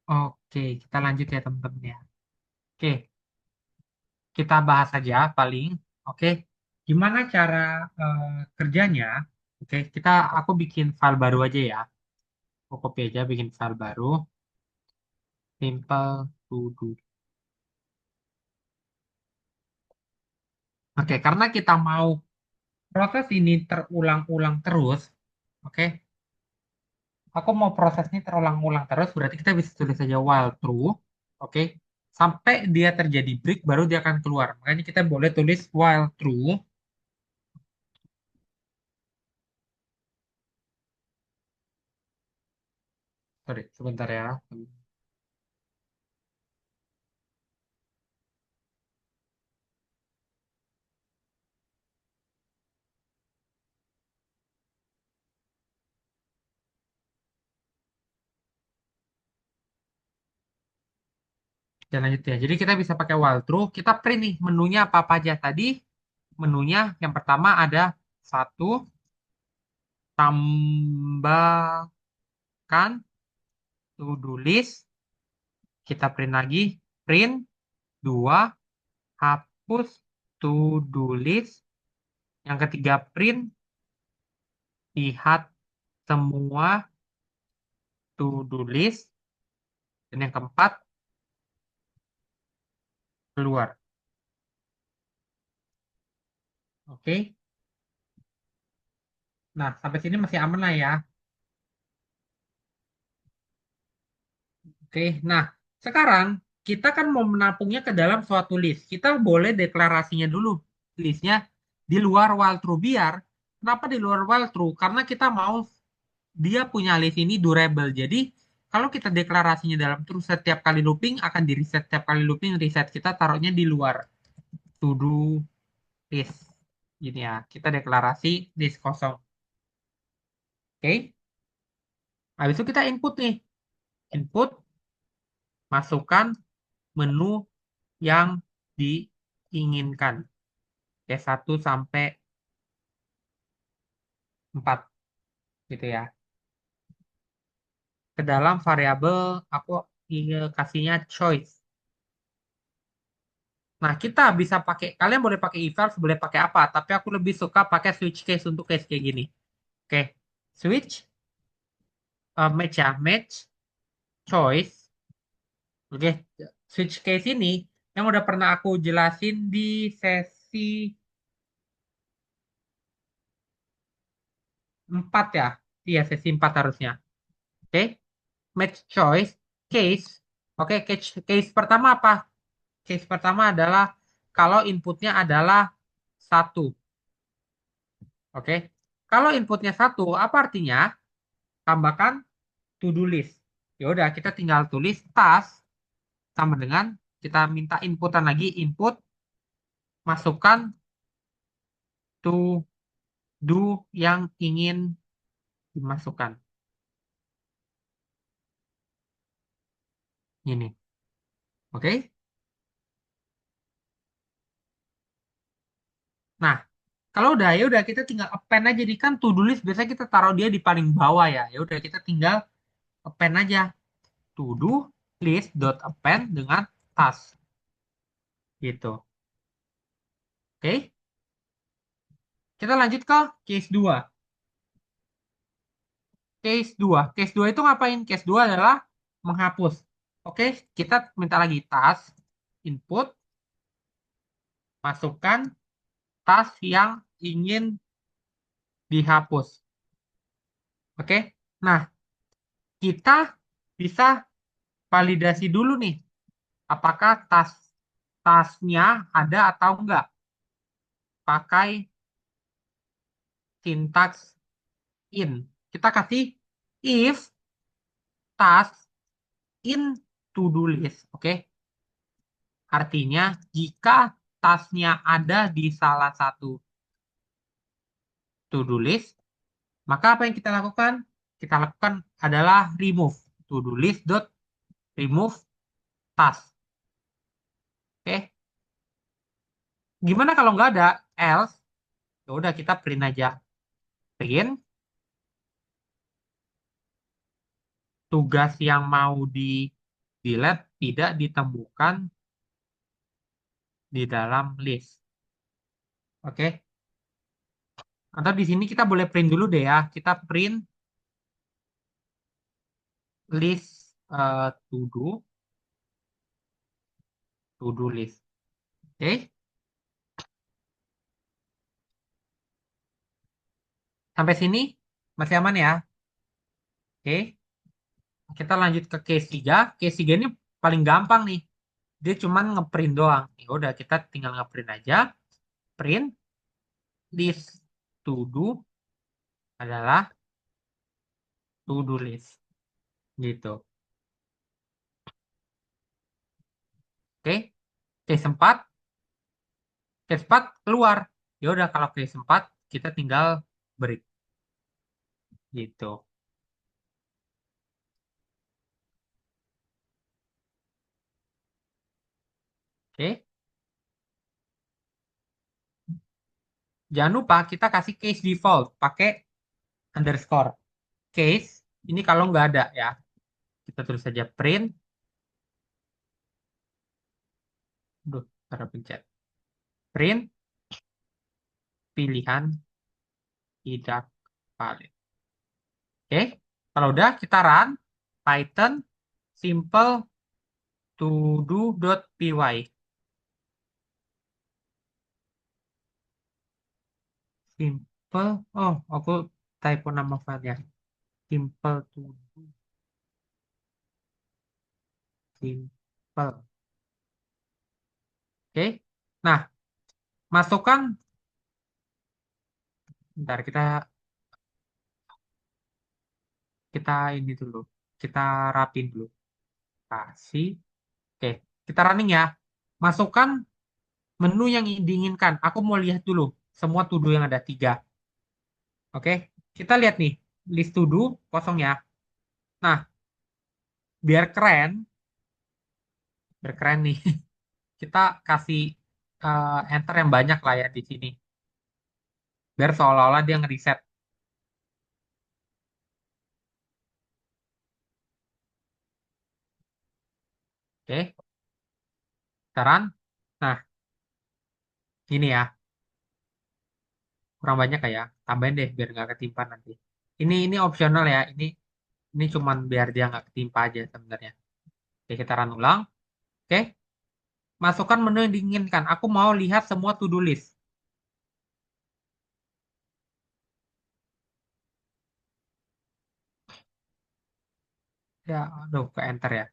Speaker 1: Oke, kita lanjut ya teman-teman ya. Oke, kita bahas aja paling. Oke, gimana cara kerjanya? Oke, aku bikin file baru aja ya. Aku copy aja bikin file baru. Simple to do. Oke, karena kita mau proses ini terulang-ulang terus. Oke, aku mau proses ini terulang-ulang terus. Berarti kita bisa tulis saja while true. Oke, sampai dia terjadi break, baru dia akan keluar. Makanya kita boleh tulis while true. Sorry, sebentar ya. Dan lanjut ya. Jadi kita bisa pakai while true. Kita print nih menunya apa-apa aja. Tadi menunya yang pertama ada satu, tambahkan to do list. Kita print lagi. Print dua, hapus to do list. Yang ketiga print, lihat semua to do list. Dan yang keempat keluar. Oke. Nah, sampai sini masih aman lah ya. Oke, nah sekarang kita kan mau menampungnya ke dalam suatu list. Kita boleh deklarasinya dulu listnya di luar while true biar. Kenapa di luar while true? Karena kita mau dia punya list ini durable. Jadi kalau kita deklarasinya dalam true setiap kali looping akan di reset setiap kali looping reset kita taruhnya di luar to do list. Gini ya, kita deklarasi list kosong. Oke, habis itu kita input nih. Input masukkan menu yang diinginkan. Ya, 1 sampai 4 gitu ya. Ke dalam variabel aku kasihnya choice. Nah, kita bisa pakai, kalian boleh pakai if else, boleh pakai apa, tapi aku lebih suka pakai switch case untuk case kayak gini. Oke, switch, match ya, match, choice. Oke, switch case ini yang udah pernah aku jelasin di sesi 4 ya. Iya, sesi 4 harusnya. Oke, match choice, case. Oke, case pertama apa? Case pertama adalah kalau inputnya adalah satu. Oke. Kalau inputnya satu, apa artinya? Tambahkan to-do list. Ya udah, kita tinggal tulis task sama dengan kita minta inputan lagi, input, masukkan to do yang ingin dimasukkan. Ini. Oke. Nah, kalau udah ya udah kita tinggal append aja di kan to-do list biasanya kita taruh dia di paling bawah ya. Ya udah kita tinggal append aja to do list dot append dengan task gitu. Oke, kita lanjut ke case 2. Case 2 itu ngapain? Case 2 adalah menghapus. Oke, kita minta lagi task input, masukkan task yang ingin dihapus. Oke. Nah, kita bisa validasi dulu nih apakah tasknya ada atau enggak. Pakai sintaks in. Kita kasih if task in to do list. Oke. Artinya jika tasknya ada di salah satu to do list, maka apa yang kita lakukan? Kita lakukan adalah remove to do list dot remove task. Oke. Gimana kalau nggak ada else? Ya udah kita print aja. Print tugas yang mau dikerjakan delete tidak ditemukan di dalam list. Oke. Atau di sini kita boleh print dulu deh ya. Kita print list to do list. Oke. Sampai sini masih aman ya. Oke. Kita lanjut ke case 3. Case 3 ini paling gampang nih. Dia cuma ngeprint doang. Ya udah kita tinggal ngeprint aja. Print list to do adalah to do list gitu. Oke. Case 4, case 4 keluar. Ya udah kalau case 4 kita tinggal break gitu. Oke. Jangan lupa kita kasih case default pakai underscore. Case ini kalau nggak ada ya. Kita tulis saja print. Duh, cara pencet. Print pilihan tidak valid. Oke. Kalau udah kita run Python simple to do.py. Simple. Oh, aku typo nama filenya. Simple to do. Simple. Oke. Nah, masukkan. Bentar, kita kita ini dulu. Kita rapin dulu. Kasih. Oke, kita running ya. Masukkan menu yang diinginkan. Aku mau lihat dulu semua to do yang ada 3. Oke, kita lihat nih. List to do kosong ya. Nah, biar keren, nih. Kita kasih enter yang banyak lah ya di sini. Biar seolah-olah dia ngereset. Oke, sekarang. Nah, ini ya. Kurang banyak kayak. Tambahin deh biar nggak ketimpa nanti. Ini opsional ya. Ini cuman biar dia nggak ketimpa aja sebenarnya. Oke, kita run ulang. Oke, masukkan menu yang diinginkan. Aku mau lihat semua to-do list. Ya, aduh, ke enter ya.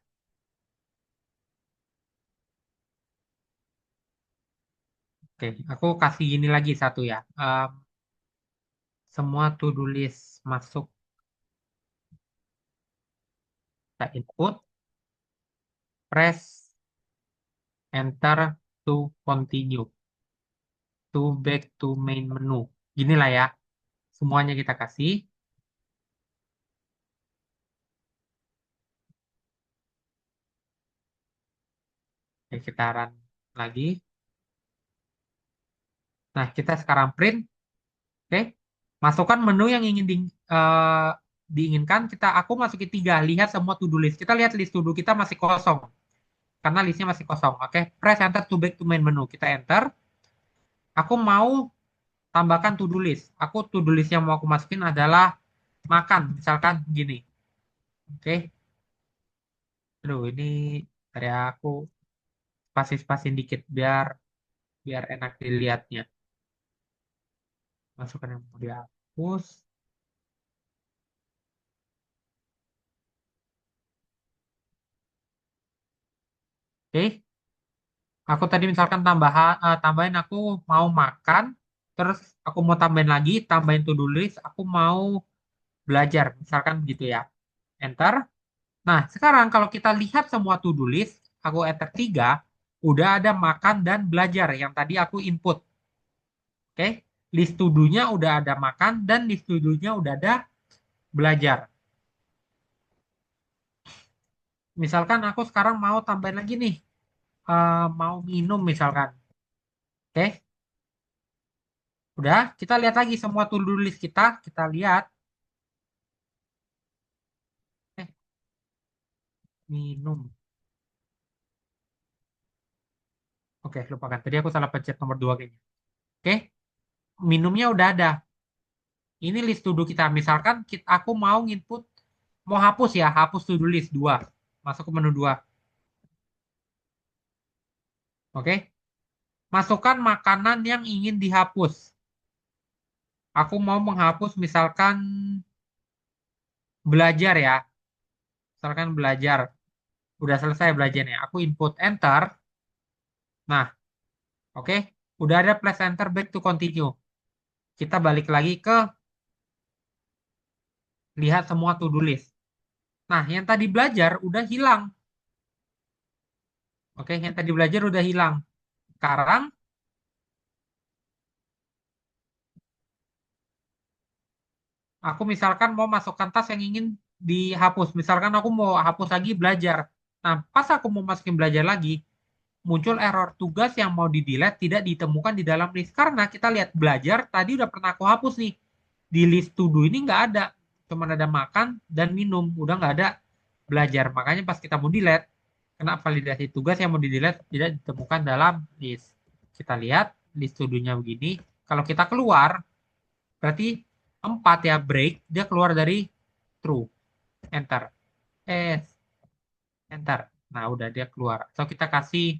Speaker 1: Oke, aku kasih ini lagi satu ya. Semua to-do list masuk. Kita input, press enter to continue. To back to main menu. Ginilah ya. Semuanya kita kasih. Oke, kita run lagi. Nah, kita sekarang print. Oke, masukkan menu yang diinginkan. Aku masukin 3. Lihat semua to-do list. Kita lihat list to-do kita masih kosong. Karena listnya masih kosong. Oke, press enter to back to main menu. Kita enter. Aku mau tambahkan to-do list. To-do list yang mau aku masukin adalah makan. Misalkan gini. Oke. Aduh, ini dari aku spasi-spasin dikit biar biar enak dilihatnya. Masukkan yang mau dihapus. Oke. Aku tadi misalkan tambahin aku mau makan, terus aku mau tambahin lagi, tambahin to-do list, aku mau belajar, misalkan gitu ya. Enter. Nah, sekarang kalau kita lihat semua to-do list, aku enter 3, udah ada makan dan belajar yang tadi aku input. Oke, list to-do-nya udah ada makan dan list to-do-nya udah ada belajar. Misalkan aku sekarang mau tambahin lagi nih, mau minum misalkan. Oke, udah, kita lihat lagi semua to-do list kita lihat. Eh, minum. Oke, lupakan. Tadi aku salah pencet nomor 2 kayaknya. Oke, minumnya udah ada. Ini list to do kita. Misalkan aku mau input, mau hapus ya, hapus to do list 2. Masuk ke menu 2. Oke, masukkan makanan yang ingin dihapus. Aku mau menghapus misalkan belajar ya. Misalkan belajar. Udah selesai belajarnya. Aku input enter. Nah, oke. Udah ada plus enter back to continue. Kita balik lagi ke lihat semua to do list. Nah, yang tadi belajar udah hilang. Oke, yang tadi belajar udah hilang. Sekarang aku misalkan mau masukkan tas yang ingin dihapus. Misalkan aku mau hapus lagi belajar. Nah, pas aku mau masukin belajar lagi, muncul error tugas yang mau di-delete tidak ditemukan di dalam list. Karena kita lihat belajar tadi udah pernah aku hapus nih. Di list to do ini nggak ada. Cuman ada makan dan minum. Udah nggak ada belajar. Makanya pas kita mau delete, kena validasi tugas yang mau di-delete tidak ditemukan dalam list. Kita lihat list to do-nya begini. Kalau kita keluar, berarti 4 ya break, dia keluar dari true. Enter. Eh, enter. Nah, udah dia keluar. So, kita kasih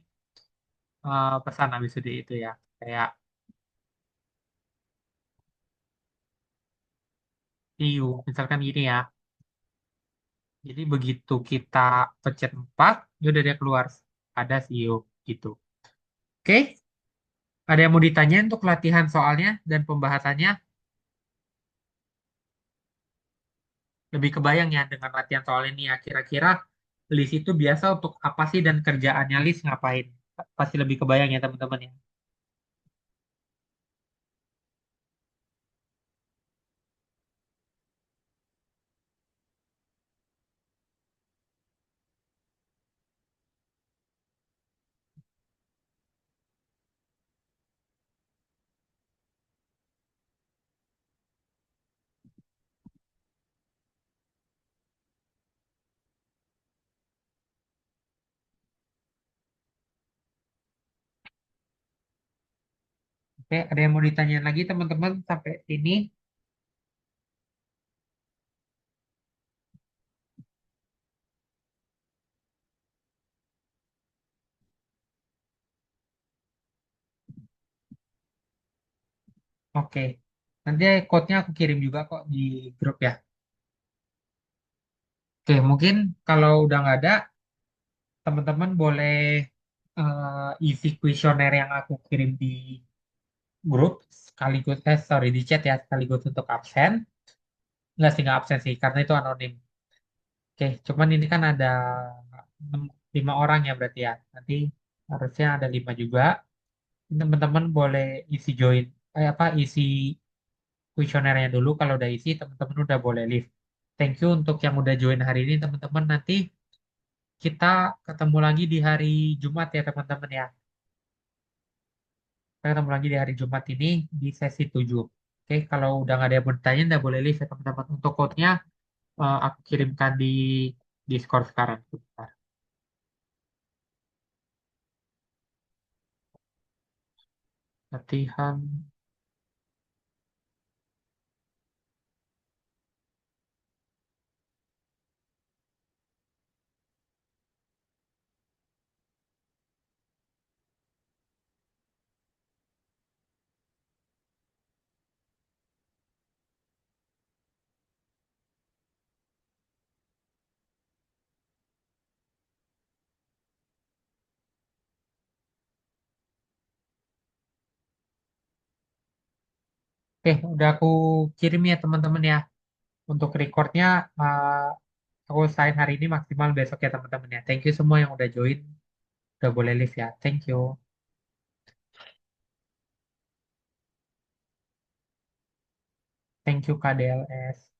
Speaker 1: pesan habis itu ya. Kayak see you. Misalkan gini ya. Jadi begitu kita pencet 4, ya udah dia keluar. Ada see you. Gitu. Oke? Ada yang mau ditanya untuk latihan soalnya dan pembahasannya? Lebih kebayang ya dengan latihan soal ini ya. Kira-kira list itu biasa untuk apa sih dan kerjaannya list ngapain? Pasti lebih kebayang ya teman-teman ya. Oke, ada yang mau ditanya lagi teman-teman sampai sini? Oke. Nanti code-nya aku kirim juga kok di grup ya. Oke, mungkin kalau udah nggak ada, teman-teman boleh isi kuesioner yang aku kirim di grup sekaligus, sorry, di chat ya, sekaligus untuk absen. Nggak sih, nggak absen sih, karena itu anonim. Oke, cuman ini kan ada 5 orang ya berarti ya. Nanti harusnya ada 5 juga. Teman-teman boleh isi join, isi kuesionernya dulu. Kalau udah isi, teman-teman udah boleh leave. Thank you untuk yang udah join hari ini, teman-teman. Nanti kita ketemu lagi di hari Jumat ya, teman-teman ya. Kita ketemu lagi di hari Jumat ini di sesi 7. Oke, kalau udah nggak ada yang bertanya, udah boleh leave ya, teman-teman. Untuk code-nya, aku kirimkan di Discord sekarang. Sebentar. Latihan. Oke, udah aku kirim ya, teman-teman ya. Untuk recordnya, aku usahain hari ini maksimal besok ya, teman-teman ya. Thank you semua yang udah join. Udah boleh live ya. Thank you. Thank you, KDLS.